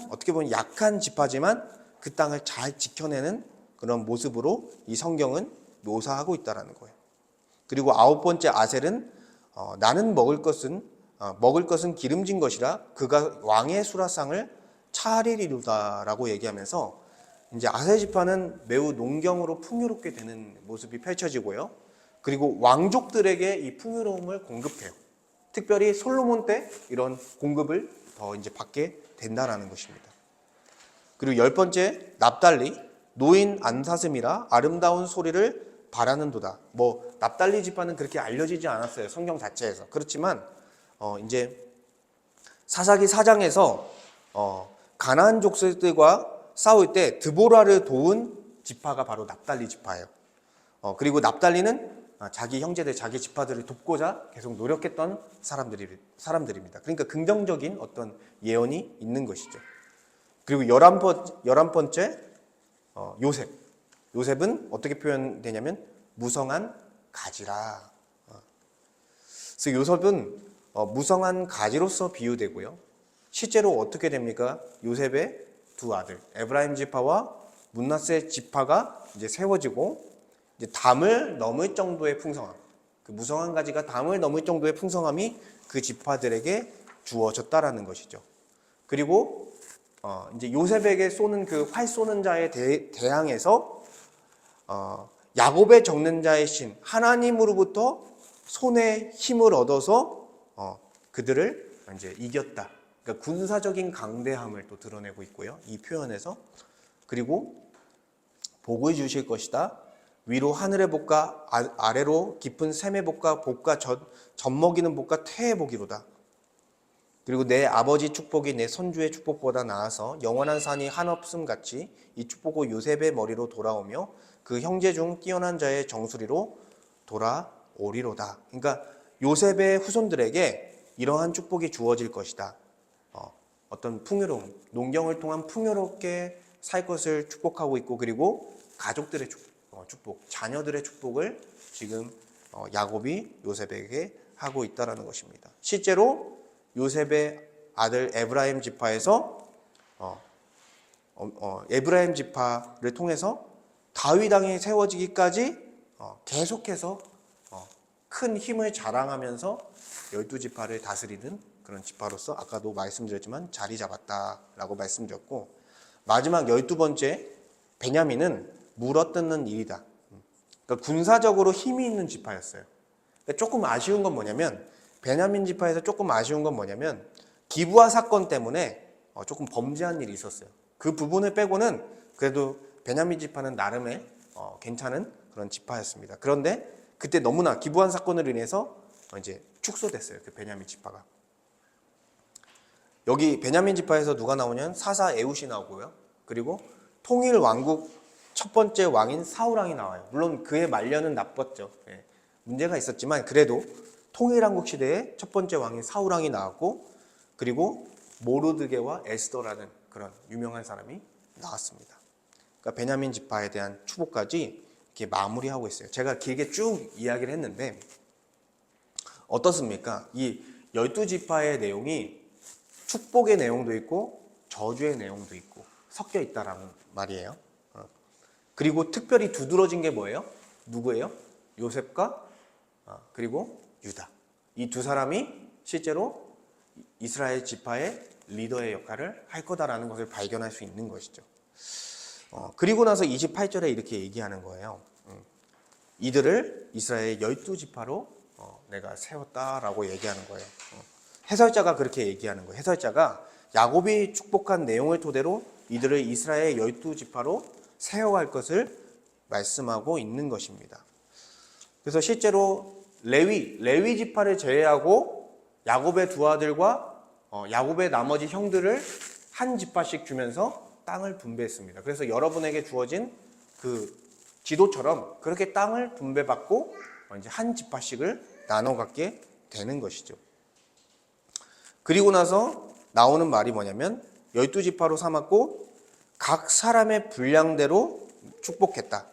어떻게 보면 약한 지파지만 그 땅을 잘 지켜내는 그런 모습으로 이 성경은 묘사하고 있다는 거예요. 그리고 9번째 아셀은 나는 먹을 것은 기름진 것이라 그가 왕의 수라상을 차리리로다라고 얘기하면서 이제 아셀 지파는 매우 농경으로 풍요롭게 되는 모습이 펼쳐지고요. 그리고 왕족들에게 이 풍요로움을 공급해요. 특별히 솔로몬 때 이런 공급을 더 이제 받게 된다라는 것입니다. 그리고 10번째 납달리, 노인 안사슴이라 아름다운 소리를 바라는도다. 납달리 지파는 그렇게 알려지지 않았어요, 성경 자체에서. 그렇지만 이제 사사기 4장에서 가나안 족속들과 싸울 때 드보라를 도운 지파가 바로 납달리 지파예요. 그리고 납달리는 자기 형제들, 자기 지파들을 돕고자 계속 노력했던 사람들입니다. 그러니까 긍정적인 어떤 예언이 있는 것이죠. 그리고 11번째 요셉. 요셉은 어떻게 표현되냐면 무성한 가지라. 그래서 요셉은 무성한 가지로서 비유되고요. 실제로 어떻게 됩니까? 요셉의 두 아들 에브라임 지파와 므낫세 지파가 이제 세워지고 이제 담을 넘을 정도의 풍성함, 그 무성한 가지가 담을 넘을 정도의 풍성함이 그 지파들에게 주어졌다라는 것이죠. 그리고 이제 요셉에게 쏘는 그 활 쏘는 자에 대항해서 야곱의 적는 자의 신 하나님으로부터 손에 힘을 얻어서 그들을 이제 이겼다. 그러니까 군사적인 강대함을 또 드러내고 있고요. 이 표현에서. 그리고 복을 주실 것이다. 위로 하늘의 복과 아래로 깊은 샘의 복과 젖먹이는 복과 태의 복이로다. 그리고 내 아버지 축복이 내 선주의 축복보다 나아서 영원한 산이 한없음 같이 이 축복은 요셉의 머리로 돌아오며 그 형제 중 뛰어난 자의 정수리로 돌아오리로다. 그러니까 요셉의 후손들에게 이러한 축복이 주어질 것이다. 어떤 풍요로움, 농경을 통한 풍요롭게 살 것을 축복하고 있고, 그리고 가족들의 축복, 자녀들의 축복을 지금 야곱이 요셉에게 하고 있다는 것입니다. 실제로 요셉의 아들 에브라임 지파에서 에브라임 지파를 통해서 다윗 왕이 세워지기까지 계속해서 큰 힘을 자랑하면서 12지파를 다스리는 그런 지파로서 아까도 말씀드렸지만 자리 잡았다라고 말씀드렸고, 마지막 12번째 베냐민은 물어뜯는 일이다. 그러니까 군사적으로 힘이 있는 지파였어요. 그러니까 조금 아쉬운 건 뭐냐면, 베냐민 지파에서 조금 아쉬운 건 뭐냐면 기브아 사건 때문에 조금 범죄한 일이 있었어요. 그 부분을 빼고는 그래도 베냐민 지파는 나름의 괜찮은 그런 지파였습니다. 그런데 그때 너무나 기브아 사건으로 인해서 이제 축소됐어요. 그 베냐민 지파가. 여기 베냐민 지파에서 누가 나오냐면 사사 에훗이 나오고요. 그리고 통일 왕국 첫 번째 왕인 사울 왕이 나와요. 물론 그의 말년은 나빴죠. 문제가 있었지만 그래도 통일왕국 시대의 첫 번째 왕인 사울 왕이 나왔고, 그리고 모르드게와 에스더라는 그런 유명한 사람이 나왔습니다. 그러니까 베냐민 지파에 대한 추복까지 이렇게 마무리하고 있어요. 제가 길게 쭉 이야기를 했는데 어떻습니까? 이 12지파의 내용이 축복의 내용도 있고 저주의 내용도 있고 섞여 있다라는 말이에요. 그리고 특별히 두드러진 게 뭐예요? 누구예요? 요셉과 그리고 유다. 이 두 사람이 실제로 이스라엘 지파의 리더의 역할을 할 거다라는 것을 발견할 수 있는 것이죠. 그리고 나서 28절에 이렇게 얘기하는 거예요. 이들을 이스라엘 12지파로 내가 세웠다라고 얘기하는 거예요. 해설자가 그렇게 얘기하는 거예요. 해설자가 야곱이 축복한 내용을 토대로 이들을 이스라엘 12지파로 세워갈 것을 말씀하고 있는 것입니다. 그래서 실제로 레위 지파를 제외하고 야곱의 두 아들과 야곱의 나머지 형들을 한 지파씩 주면서 땅을 분배했습니다. 그래서 여러분에게 주어진 그 지도처럼 그렇게 땅을 분배받고 이제 한 지파씩을 나눠 갖게 되는 것이죠. 그리고 나서 나오는 말이 뭐냐면 12지파로 삼았고 각 사람의 분량대로 축복했다.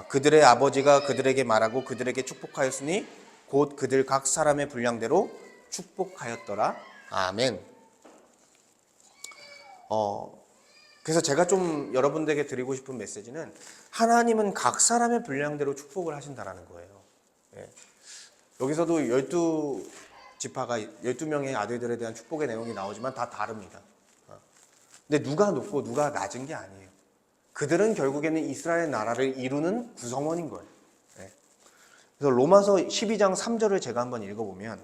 그들의 아버지가 그들에게 말하고 그들에게 축복하였으니 곧 그들 각 사람의 분량대로 축복하였더라. 아멘. 그래서 제가 좀 여러분들에게 드리고 싶은 메시지는 하나님은 각 사람의 분량대로 축복을 하신다라는 거예요. 여기서도 12지파가 12명의 아들들에 대한 축복의 내용이 나오지만 다 다릅니다. 근데 누가 높고 누가 낮은 게 아니에요. 그들은 결국에는 이스라엘 나라를 이루는 구성원인 거예요. 그래서 로마서 12장 3절을 제가 한번 읽어보면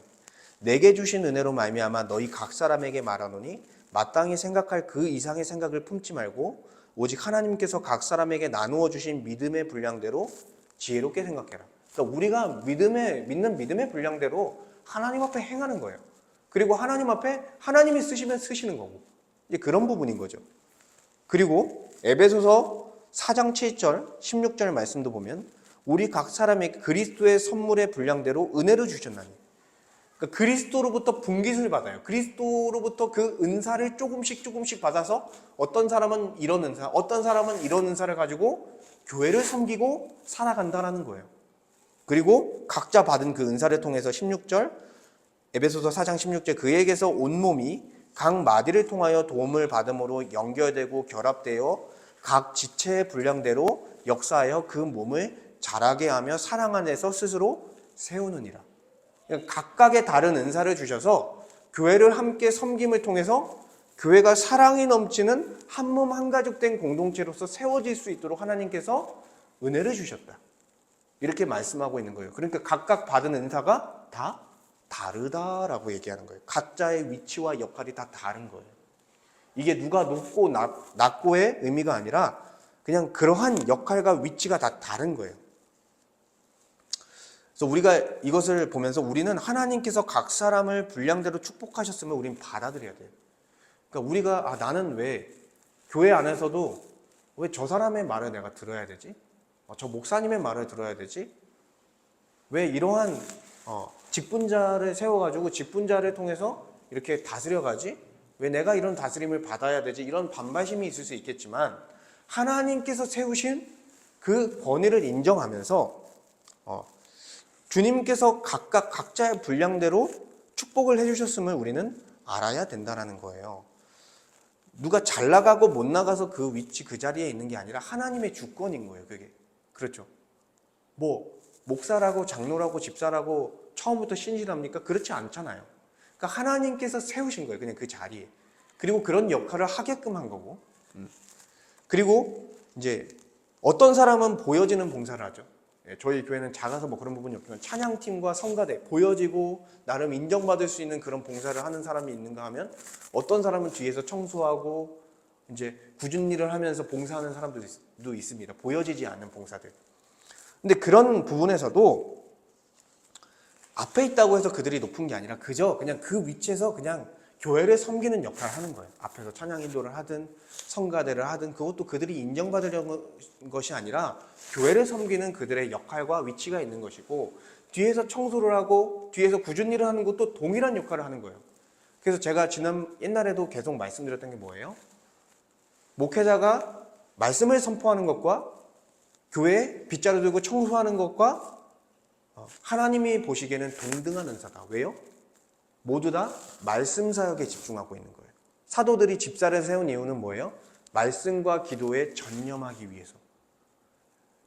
내게 주신 은혜로 말미암아 너희 각 사람에게 말하노니 마땅히 생각할 그 이상의 생각을 품지 말고 오직 하나님께서 각 사람에게 나누어 주신 믿음의 분량대로 지혜롭게 생각해라. 그러니까 우리가 믿는 믿음의 분량대로 하나님 앞에 행하는 거예요. 그리고 하나님 앞에 하나님이 쓰시면 쓰시는 거고, 이제 그런 부분인 거죠. 그리고 에베소서 4장 7절, 16절 말씀도 보면 우리 각 사람에게 그리스도의 선물의 분량대로 은혜로 주셨나니, 그러니까 그리스도로부터 분깃을 받아요. 그리스도로부터 그 은사를 조금씩 받아서 어떤 사람은 이런 은사, 어떤 사람은 이런 은사를 가지고 교회를 섬기고 살아간다라는 거예요. 그리고 각자 받은 그 은사를 통해서 16절, 에베소서 4장 16절, 그에게서 온몸이 각 마디를 통하여 도움을 받음으로 연결되고 결합되어 각 지체의 분량대로 역사하여 그 몸을 자라게 하며 사랑 안에서 스스로 세우느니라. 각각의 다른 은사를 주셔서 교회를 함께 섬김을 통해서 교회가 사랑이 넘치는 한 몸 한 가족 된 공동체로서 세워질 수 있도록 하나님께서 은혜를 주셨다. 이렇게 말씀하고 있는 거예요. 그러니까 각각 받은 은사가 다 다르다라고 얘기하는 거예요. 각자의 위치와 역할이 다 다른 거예요. 이게 누가 높고 낮고의 의미가 아니라 그냥 그러한 역할과 위치가 다 다른 거예요. 그래서 우리가 이것을 보면서 우리는 하나님께서 각 사람을 분량대로 축복하셨으면 우리는 받아들여야 돼요. 그러니까 우리가 나는 왜 교회 안에서도 왜 저 사람의 말을 내가 들어야 되지? 저 목사님의 말을 들어야 되지? 왜 이러한 직분자를 세워가지고 직분자를 통해서 이렇게 다스려가지? 왜 내가 이런 다스림을 받아야 되지? 이런 반발심이 있을 수 있겠지만 하나님께서 세우신 그 권위를 인정하면서 주님께서 각각 각자의 분량대로 축복을 해주셨음을 우리는 알아야 된다는 거예요. 누가 잘 나가고 못 나가서 그 위치 그 자리에 있는 게 아니라 하나님의 주권인 거예요. 그게 그렇죠. 목사라고 장로라고 집사라고 처음부터 신실합니까? 그렇지 않잖아요. 그러니까 하나님께서 세우신 거예요. 그냥 그 자리에. 그리고 그런 역할을 하게끔 한 거고. 그리고 이제 어떤 사람은 보여지는 봉사를 하죠. 저희 교회는 작아서 그런 부분이 없지만 찬양팀과 성가대, 보여지고 나름 인정받을 수 있는 그런 봉사를 하는 사람이 있는가 하면 어떤 사람은 뒤에서 청소하고 이제 굳은 일을 하면서 봉사하는 사람들도 있습니다. 보여지지 않는 봉사들. 근데 그런 부분에서도 앞에 있다고 해서 그들이 높은 게 아니라 그냥 그 위치에서 그냥 교회를 섬기는 역할을 하는 거예요. 앞에서 찬양 인도를 하든 성가대를 하든 그것도 그들이 인정받으려는 것이 아니라 교회를 섬기는 그들의 역할과 위치가 있는 것이고, 뒤에서 청소를 하고 뒤에서 굳은 일을 하는 것도 동일한 역할을 하는 거예요. 그래서 제가 옛날에도 계속 말씀드렸던 게 뭐예요? 목회자가 말씀을 선포하는 것과 교회에 빗자루 들고 청소하는 것과 하나님이 보시기에는 동등한 은사다. 왜요? 모두 다 말씀 사역에 집중하고 있는 거예요. 사도들이 집사를 세운 이유는 뭐예요? 말씀과 기도에 전념하기 위해서.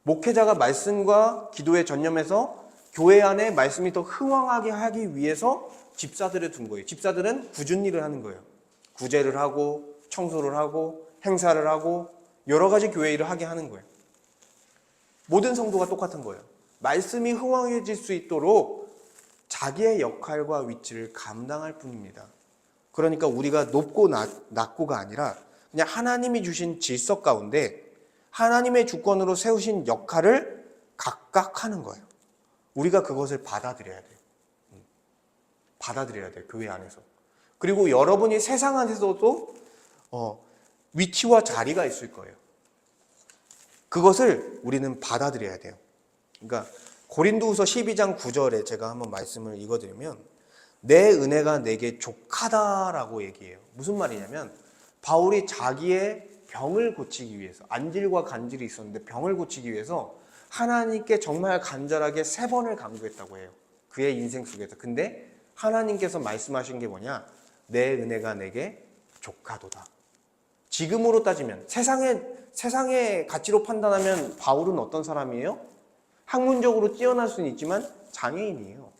목회자가 말씀과 기도에 전념해서 교회 안에 말씀이 더 흥왕하게 하기 위해서 집사들을 둔 거예요. 집사들은 굳은 일을 하는 거예요. 구제를 하고 청소를 하고 행사를 하고 여러 가지 교회 일을 하게 하는 거예요. 모든 성도가 똑같은 거예요. 말씀이 흥왕해질 수 있도록 자기의 역할과 위치를 감당할 뿐입니다. 그러니까 우리가 높고 낮고가 아니라 그냥 하나님이 주신 질서 가운데 하나님의 주권으로 세우신 역할을 각각 하는 거예요. 우리가 그것을 받아들여야 돼요. 받아들여야 돼요. 교회 안에서. 그리고 여러분이 세상 안에서도 위치와 자리가 있을 거예요. 그것을 우리는 받아들여야 돼요. 그러니까 고린도후서 12장 9절에 제가 한번 말씀을 읽어드리면 내 은혜가 내게 족하다라고 얘기해요. 무슨 말이냐면 바울이 자기의 병을 고치기 위해서, 안질과 간질이 있었는데 병을 고치기 위해서 하나님께 정말 간절하게 3번을 간구했다고 해요. 그의 인생 속에서. 근데 하나님께서 말씀하신 게 뭐냐? 내 은혜가 내게 족하도다. 지금으로 따지면 세상의 가치로 판단하면 바울은 어떤 사람이에요? 학문적으로 뛰어날 수는 있지만 장애인이에요.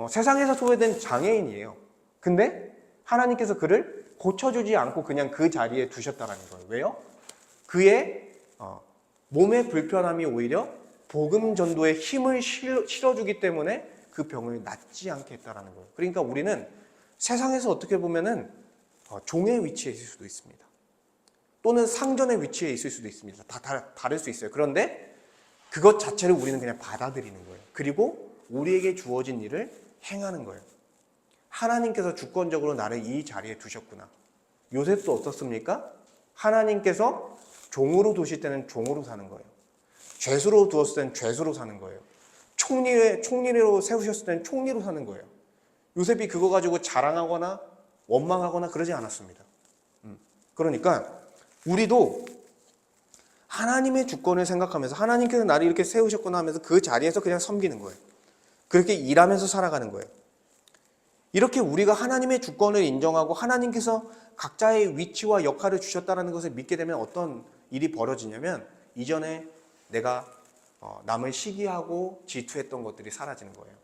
세상에서 소외된 장애인이에요. 근데 하나님께서 그를 고쳐주지 않고 그냥 그 자리에 두셨다는 거예요. 왜요? 그의 몸의 불편함이 오히려 복음 전도에 힘을 실어주기 때문에 그 병을 낫지 않게 했다는 거예요. 그러니까 우리는 세상에서 어떻게 보면은 종의 위치에 있을 수도 있습니다. 또는 상전의 위치에 있을 수도 있습니다. 다 다를 수 있어요. 그런데 그것 자체를 우리는 그냥 받아들이는 거예요. 그리고 우리에게 주어진 일을 행하는 거예요. 하나님께서 주권적으로 나를 이 자리에 두셨구나. 요셉도 어떻습니까? 하나님께서 종으로 두실 때는 종으로 사는 거예요. 죄수로 두었을 때는 죄수로 사는 거예요. 총리로 세우셨을 때는 총리로 사는 거예요. 요셉이 그거 가지고 자랑하거나 원망하거나 그러지 않았습니다. 그러니까 우리도 하나님의 주권을 생각하면서 하나님께서 나를 이렇게 세우셨구나 하면서 그 자리에서 그냥 섬기는 거예요. 그렇게 일하면서 살아가는 거예요. 이렇게 우리가 하나님의 주권을 인정하고 하나님께서 각자의 위치와 역할을 주셨다는 것을 믿게 되면 어떤 일이 벌어지냐면 이전에 내가 남을 시기하고 질투했던 것들이 사라지는 거예요.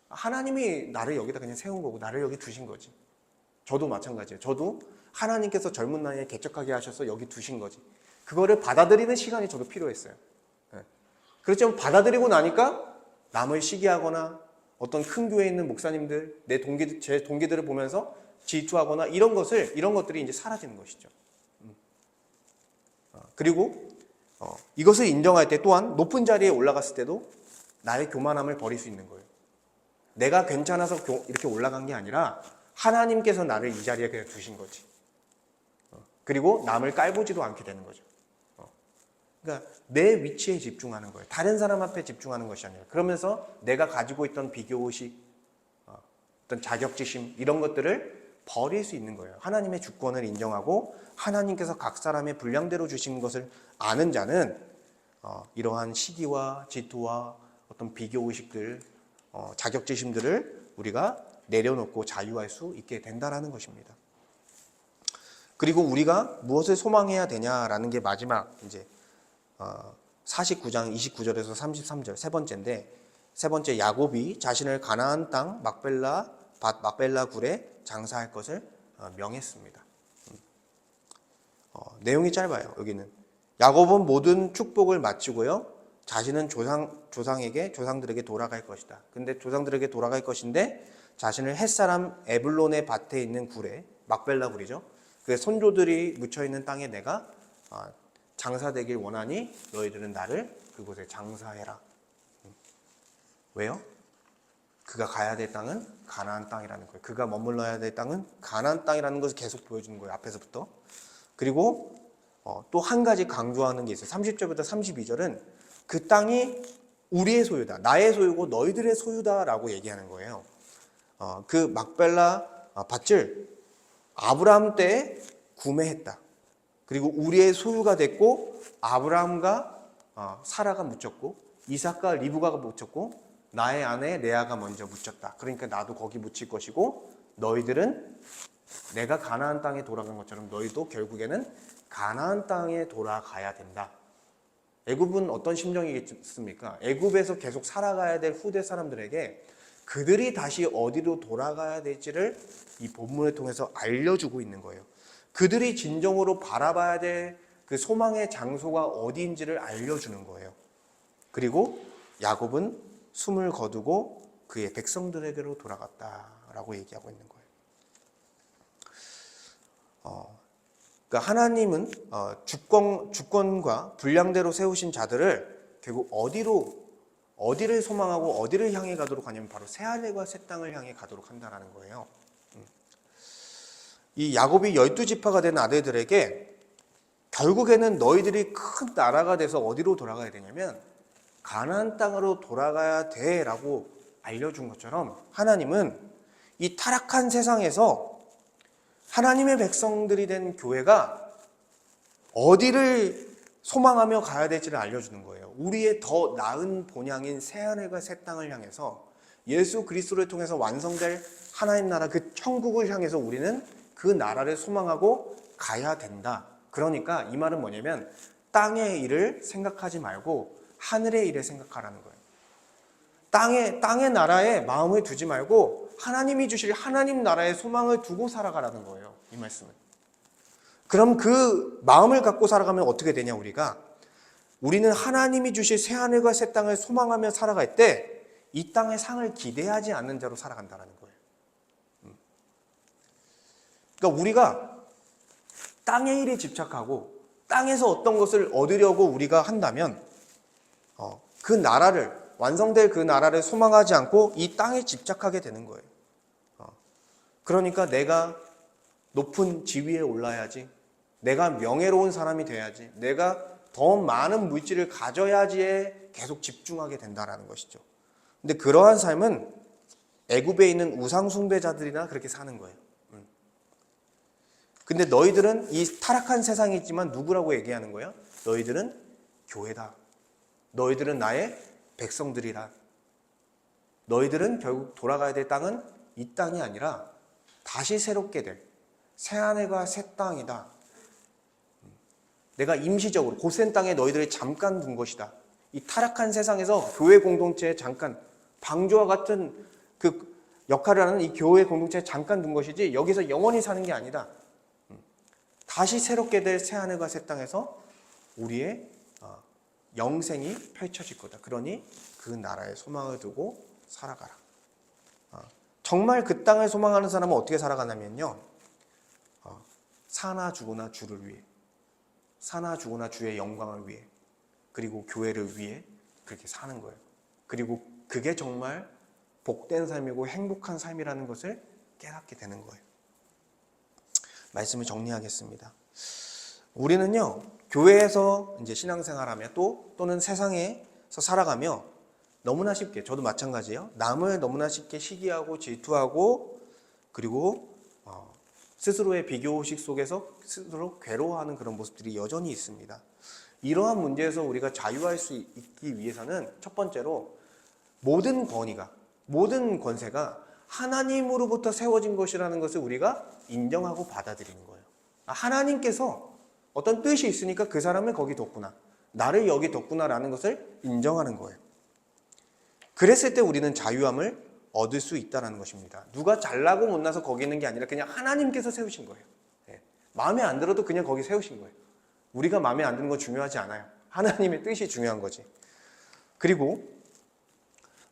하나님이 나를 여기다 그냥 세운 거고 나를 여기 두신 거지. 저도 마찬가지예요. 저도 하나님께서 젊은 나이에 개척하게 하셔서 여기 두신 거지. 그거를 받아들이는 시간이 저도 필요했어요. 그렇지만 받아들이고 나니까 남을 시기하거나 어떤 큰 교회에 있는 목사님들, 제 동기들을 보면서 질투하거나 이런 것들이 이제 사라지는 것이죠. 그리고 이것을 인정할 때 또한 높은 자리에 올라갔을 때도 나의 교만함을 버릴 수 있는 거예요. 내가 괜찮아서 이렇게 올라간 게 아니라 하나님께서 나를 이 자리에 그냥 두신 거지. 그리고 남을 깔보지도 않게 되는 거죠. 그러니까 내 위치에 집중하는 거예요. 다른 사람 앞에 집중하는 것이 아니라. 그러면서 내가 가지고 있던 비교의식, 어떤 자격지심 이런 것들을 버릴 수 있는 거예요. 하나님의 주권을 인정하고 하나님께서 각 사람의 분량대로 주신 것을 아는 자는 이러한 시기와 질투와 어떤 비교의식들, 자격지심들을 우리가 내려놓고 자유할 수 있게 된다라는 것입니다. 그리고 우리가 무엇을 소망해야 되냐라는 게 마지막 이제 49장 29절에서 33절 세 번째인데, 세 번째 야곱이 자신을 가나안 땅 막벨라 굴에 장사할 것을 명했습니다. 내용이 짧아요. 여기는 야곱은 모든 축복을 마치고요, 자신은 조상들에게 돌아갈 것이다. 근데 조상들에게 돌아갈 것인데 자신을 햇사람 에블론의 밭에 있는 굴에, 막벨라 굴이죠. 그 손조들이 묻혀있는 땅에 내가 장사되길 원하니 너희들은 나를 그곳에 장사해라. 왜요? 그가 가야 될 땅은 가나안 땅이라는 거예요. 그가 머물러야 될 땅은 가나안 땅이라는 것을 계속 보여주는 거예요. 앞에서부터. 그리고 또 한 가지 강조하는 게 있어요. 30절부터 32절은 그 땅이 우리의 소유다. 나의 소유고 너희들의 소유다라고 얘기하는 거예요. 그 막벨라 밭을 아브라함 때에 구매했다. 그리고 우리의 소유가 됐고 아브라함과 사라가 묻혔고 이삭과 리브가가 묻혔고 나의 아내 레아가 먼저 묻혔다. 그러니까 나도 거기 묻힐 것이고 너희들은 내가 가나안 땅에 돌아간 것처럼 너희도 결국에는 가나안 땅에 돌아가야 된다. 애굽은 어떤 심정이겠습니까? 애굽에서 계속 살아가야 될 후대 사람들에게 그들이 다시 어디로 돌아가야 될지를 이 본문을 통해서 알려주고 있는 거예요. 그들이 진정으로 바라봐야 될 그 소망의 장소가 어디인지를 알려주는 거예요. 그리고 야곱은 숨을 거두고 그의 백성들에게로 돌아갔다라고 얘기하고 있는 거예요. 그러니까 하나님은 주권과 분량대로 세우신 자들을 결국 어디를 소망하고 어디를 향해 가도록 하냐면 바로 새하늘과 새 땅을 향해 가도록 한다라는 거예요. 이 야곱이 12지파가 된 아들들에게 결국에는 너희들이 큰 나라가 돼서 어디로 돌아가야 되냐면 가나안 땅으로 돌아가야 돼라고 알려준 것처럼 하나님은 이 타락한 세상에서 하나님의 백성들이 된 교회가 어디를 소망하며 가야 될지를 알려주는 거예요. 우리의 더 나은 본향인 새하늘과 새 땅을 향해서 예수 그리스도를 통해서 완성될 하나님 나라 그 천국을 향해서 우리는 그 나라를 소망하고 가야 된다. 그러니까 이 말은 뭐냐면 땅의 일을 생각하지 말고 하늘의 일을 생각하라는 거예요. 땅의 나라에 마음을 두지 말고 하나님이 주실 하나님 나라의 소망을 두고 살아가라는 거예요. 이 말씀은. 그럼 그 마음을 갖고 살아가면 어떻게 되냐 우리는 하나님이 주실 새하늘과 새 땅을 소망하며 살아갈 때 이 땅의 상을 기대하지 않는 자로 살아간다는 거예요. 그러니까 우리가 땅의 일에 집착하고 땅에서 어떤 것을 얻으려고 우리가 한다면 그 나라를 완성될 그 나라를 소망하지 않고 이 땅에 집착하게 되는 거예요. 그러니까 내가 높은 지위에 올라야지, 내가 명예로운 사람이 돼야지, 내가 더 많은 물질을 가져야지에 계속 집중하게 된다라는 것이죠. 근데 그러한 삶은 애굽에 있는 우상 숭배자들이나 그렇게 사는 거예요. 근데 너희들은 이 타락한 세상이 있지만 누구라고 얘기하는 거야? 너희들은 교회다. 너희들은 나의 백성들이라. 너희들은 결국 돌아가야 될 땅은 이 땅이 아니라 다시 새롭게 될 새하늘과 새 땅이다. 내가 임시적으로 고센 땅에 너희들을 잠깐 둔 것이다. 이 타락한 세상에서 교회 공동체에 잠깐, 방주와 같은 그 역할을 하는 이 교회 공동체에 잠깐 둔 것이지 여기서 영원히 사는 게 아니다. 다시 새롭게 될 새하늘과 새 땅에서 우리의 영생이 펼쳐질 거다. 그러니 그 나라에 소망을 두고 살아가라. 정말 그 땅을 소망하는 사람은 어떻게 살아가냐면요, 사나 죽으나 주를 위해, 사나 죽으나 주의 영광을 위해, 그리고 교회를 위해 그렇게 사는 거예요. 그리고 그게 정말 복된 삶이고 행복한 삶이라는 것을 깨닫게 되는 거예요. 말씀을 정리하겠습니다. 우리는요, 교회에서 이제 신앙생활하며 또는 세상에서 살아가며 너무나 쉽게, 저도 마찬가지예요. 남을 너무나 쉽게 시기하고 질투하고 그리고 스스로의 비교의식 속에서 스스로 괴로워하는 그런 모습들이 여전히 있습니다. 이러한 문제에서 우리가 자유할 수 있기 위해서는 첫 번째로 모든 권위가, 모든 권세가 하나님으로부터 세워진 것이라는 것을 우리가 인정하고 받아들이는 거예요. 하나님께서 어떤 뜻이 있으니까 그 사람을 거기 뒀구나, 나를 여기 뒀구나라는 것을 인정하는 거예요. 그랬을 때 우리는 자유함을 얻을 수 있다는 것입니다. 누가 잘나고 못나서 거기 있는 게 아니라 그냥 하나님께서 세우신 거예요. 마음에 안 들어도 그냥 거기 세우신 거예요. 우리가 마음에 안 드는 거 중요하지 않아요. 하나님의 뜻이 중요한 거지. 그리고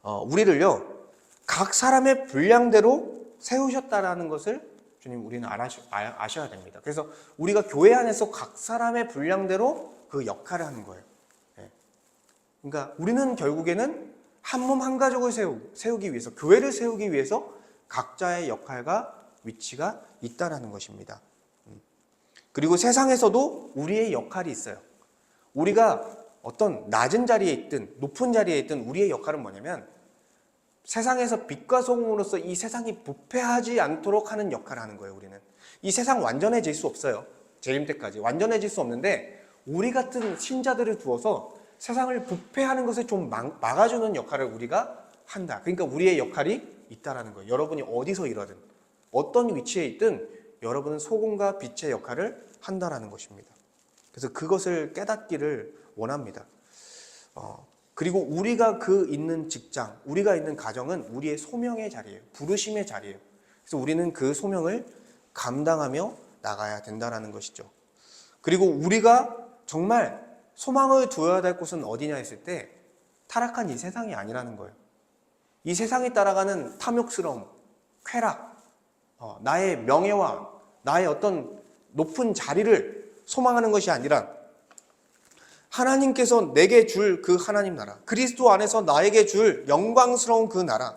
우리를요, 각 사람의 분량대로 세우셨다라는 것을 주님, 우리는 아셔야 됩니다. 그래서 우리가 교회 안에서 각 사람의 분량대로 그 역할을 하는 거예요. 그러니까 우리는 결국에는 한 몸 한 가족을 세우기 위해서, 교회를 세우기 위해서 각자의 역할과 위치가 있다라는 것입니다. 그리고 세상에서도 우리의 역할이 있어요. 우리가 어떤 낮은 자리에 있든 높은 자리에 있든 우리의 역할은 뭐냐면 세상에서 빛과 소금으로서 이 세상이 부패하지 않도록 하는 역할을 하는 거예요. 우리는 이 세상 완전해질 수 없어요. 재림 때까지 완전해질 수 없는데 우리 같은 신자들을 두어서 세상을 부패하는 것을 좀 막아주는 역할을 우리가 한다. 그러니까 우리의 역할이 있다라는 거예요. 여러분이 어디서 일하든 어떤 위치에 있든 여러분은 소금과 빛의 역할을 한다라는 것입니다. 그래서 그것을 깨닫기를 원합니다. 그리고 우리가 그 있는 직장, 우리가 있는 가정은 우리의 소명의 자리예요. 부르심의 자리예요. 그래서 우리는 그 소명을 감당하며 나가야 된다는 것이죠. 그리고 우리가 정말 소망을 두어야 될 곳은 어디냐 했을 때 타락한 이 세상이 아니라는 거예요. 이 세상에 따라가는 탐욕스러움, 쾌락, 나의 명예와 나의 어떤 높은 자리를 소망하는 것이 아니라 하나님께서 내게 줄 그 하나님 나라, 그리스도 안에서 나에게 줄 영광스러운 그 나라,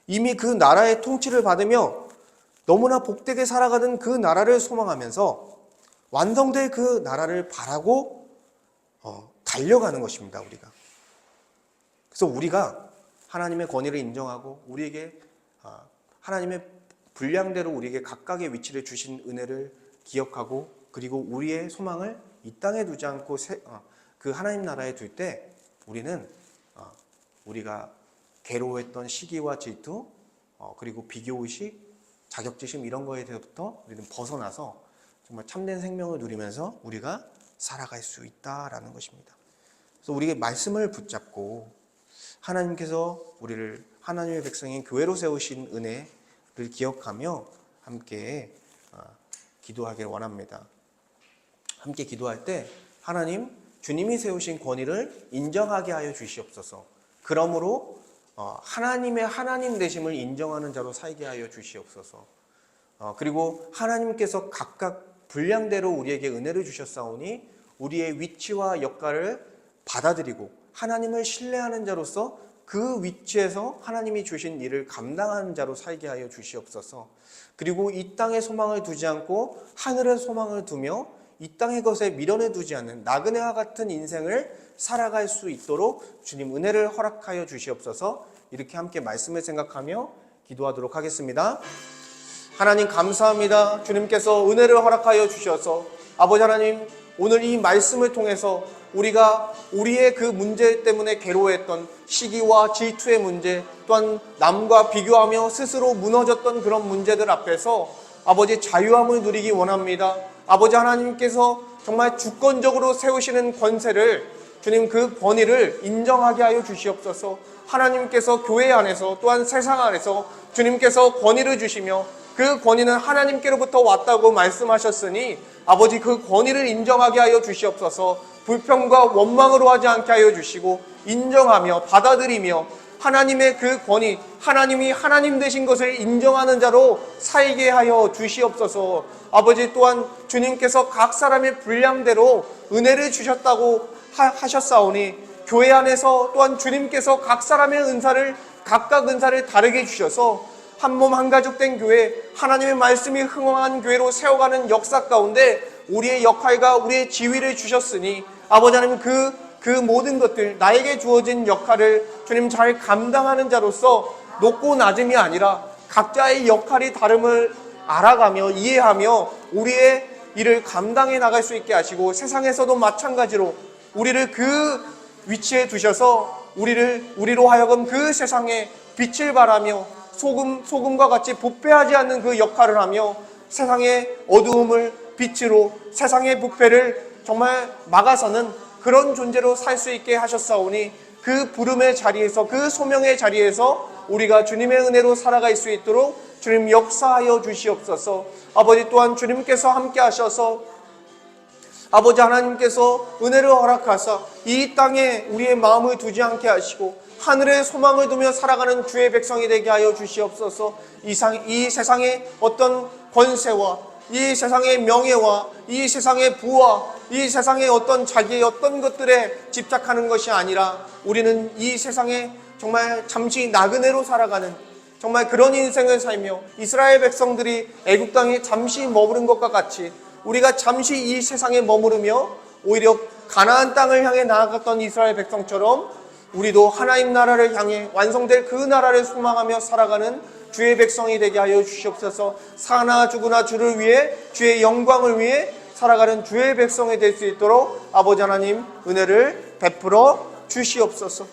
이미 그 나라의 통치를 받으며 너무나 복되게 살아가는 그 나라를 소망하면서 완성될 그 나라를 바라고 달려가는 것입니다. 우리가. 그래서 우리가 하나님의 권위를 인정하고 우리에게 하나님의 분량대로 우리에게 각각의 위치를 주신 은혜를 기억하고 그리고 우리의 소망을 이 땅에 두지 않고 그 하나님 나라에 둘 때 우리는 우리가 괴로워했던 시기와 질투 그리고 비교의식, 자격지심 이런 거에 대해서부터 우리는 벗어나서 정말 참된 생명을 누리면서 우리가 살아갈 수 있다라는 것입니다. 그래서 우리에게 말씀을 붙잡고 하나님께서 우리를 하나님의 백성인 교회로 세우신 은혜를 기억하며 함께 기도하길 원합니다. 함께 기도할 때 하나님, 주님이 세우신 권위를 인정하게 하여 주시옵소서. 그러므로 하나님의 하나님 되심을 인정하는 자로 살게 하여 주시옵소서. 그리고 하나님께서 각각 분량대로 우리에게 은혜를 주셨사오니 우리의 위치와 역할을 받아들이고 하나님을 신뢰하는 자로서 그 위치에서 하나님이 주신 일을 감당하는 자로 살게 하여 주시옵소서. 그리고 이 땅에 소망을 두지 않고 하늘에 소망을 두며 이 땅의 것에 미련을 두지 않는 나그네와 같은 인생을 살아갈 수 있도록 주님 은혜를 허락하여 주시옵소서. 이렇게 함께 말씀을 생각하며 기도하도록 하겠습니다. 하나님 감사합니다. 주님께서 은혜를 허락하여 주셔서 아버지 하나님, 오늘 이 말씀을 통해서 우리가 우리의 그 문제 때문에 괴로워했던 시기와 질투의 문제, 또한 남과 비교하며 스스로 무너졌던 그런 문제들 앞에서 아버지 자유함을 누리기 원합니다. 아버지 하나님께서 정말 주권적으로 세우시는 권세를, 주님 그 권위를 인정하게 하여 주시옵소서. 하나님께서 교회 안에서 또한 세상 안에서 주님께서 권위를 주시며 그 권위는 하나님께로부터 왔다고 말씀하셨으니 아버지 그 권위를 인정하게 하여 주시옵소서. 불평과 원망으로 하지 않게 하여 주시고 인정하며 받아들이며 하나님의 그 권위, 하나님이 하나님 되신 것을 인정하는 자로 살게 하여 주시옵소서. 아버지 또한 주님께서 각 사람의 분량대로 은혜를 주셨다고 하셨사오니 교회 안에서 또한 주님께서 각 사람의 은사를 각각 은사를 다르게 주셔서 한 몸 한 가족 된 교회, 하나님의 말씀이 흥황한 교회로 세워가는 역사 가운데 우리의 역할과 우리의 지위를 주셨으니 아버지 하나님 그 모든 것들, 나에게 주어진 역할을 주님 잘 감당하는 자로서 높고 낮음이 아니라 각자의 역할이 다름을 알아가며 이해하며 우리의 일을 감당해 나갈 수 있게 하시고 세상에서도 마찬가지로 우리를 그 위치에 두셔서 우리로 하여금 그 세상에 빛을 발하며 소금과 같이 부패하지 않는 그 역할을 하며 세상의 어두움을 빛으로 세상의 부패를 정말 막아서는 그런 존재로 살 수 있게 하셨사오니 그 부름의 자리에서 그 소명의 자리에서 우리가 주님의 은혜로 살아갈 수 있도록 주님 역사하여 주시옵소서. 아버지 또한 주님께서 함께 하셔서 아버지 하나님께서 은혜를 허락하사 이 땅에 우리의 마음을 두지 않게 하시고 하늘에 소망을 두며 살아가는 주의 백성이 되게 하여 주시옵소서. 이 세상의 어떤 권세와 이 세상의 명예와 이 세상의 부와 이 세상의 어떤 자기의 어떤 것들에 집착하는 것이 아니라 우리는 이 세상에 정말 잠시 나그네로 살아가는 정말 그런 인생을 살며 이스라엘 백성들이 애굽 땅에 잠시 머무른 것과 같이 우리가 잠시 이 세상에 머무르며 오히려 가나안 땅을 향해 나아갔던 이스라엘 백성처럼 우리도 하나님 나라를 향해 완성될 그 나라를 소망하며 살아가는 주의 백성이 되게 하여 주시옵소서. 사나 죽으나 주를 위해 주의 영광을 위해 살아가는 주의 백성이 될 수 있도록 아버지 하나님 은혜를 베풀어 주시옵소서.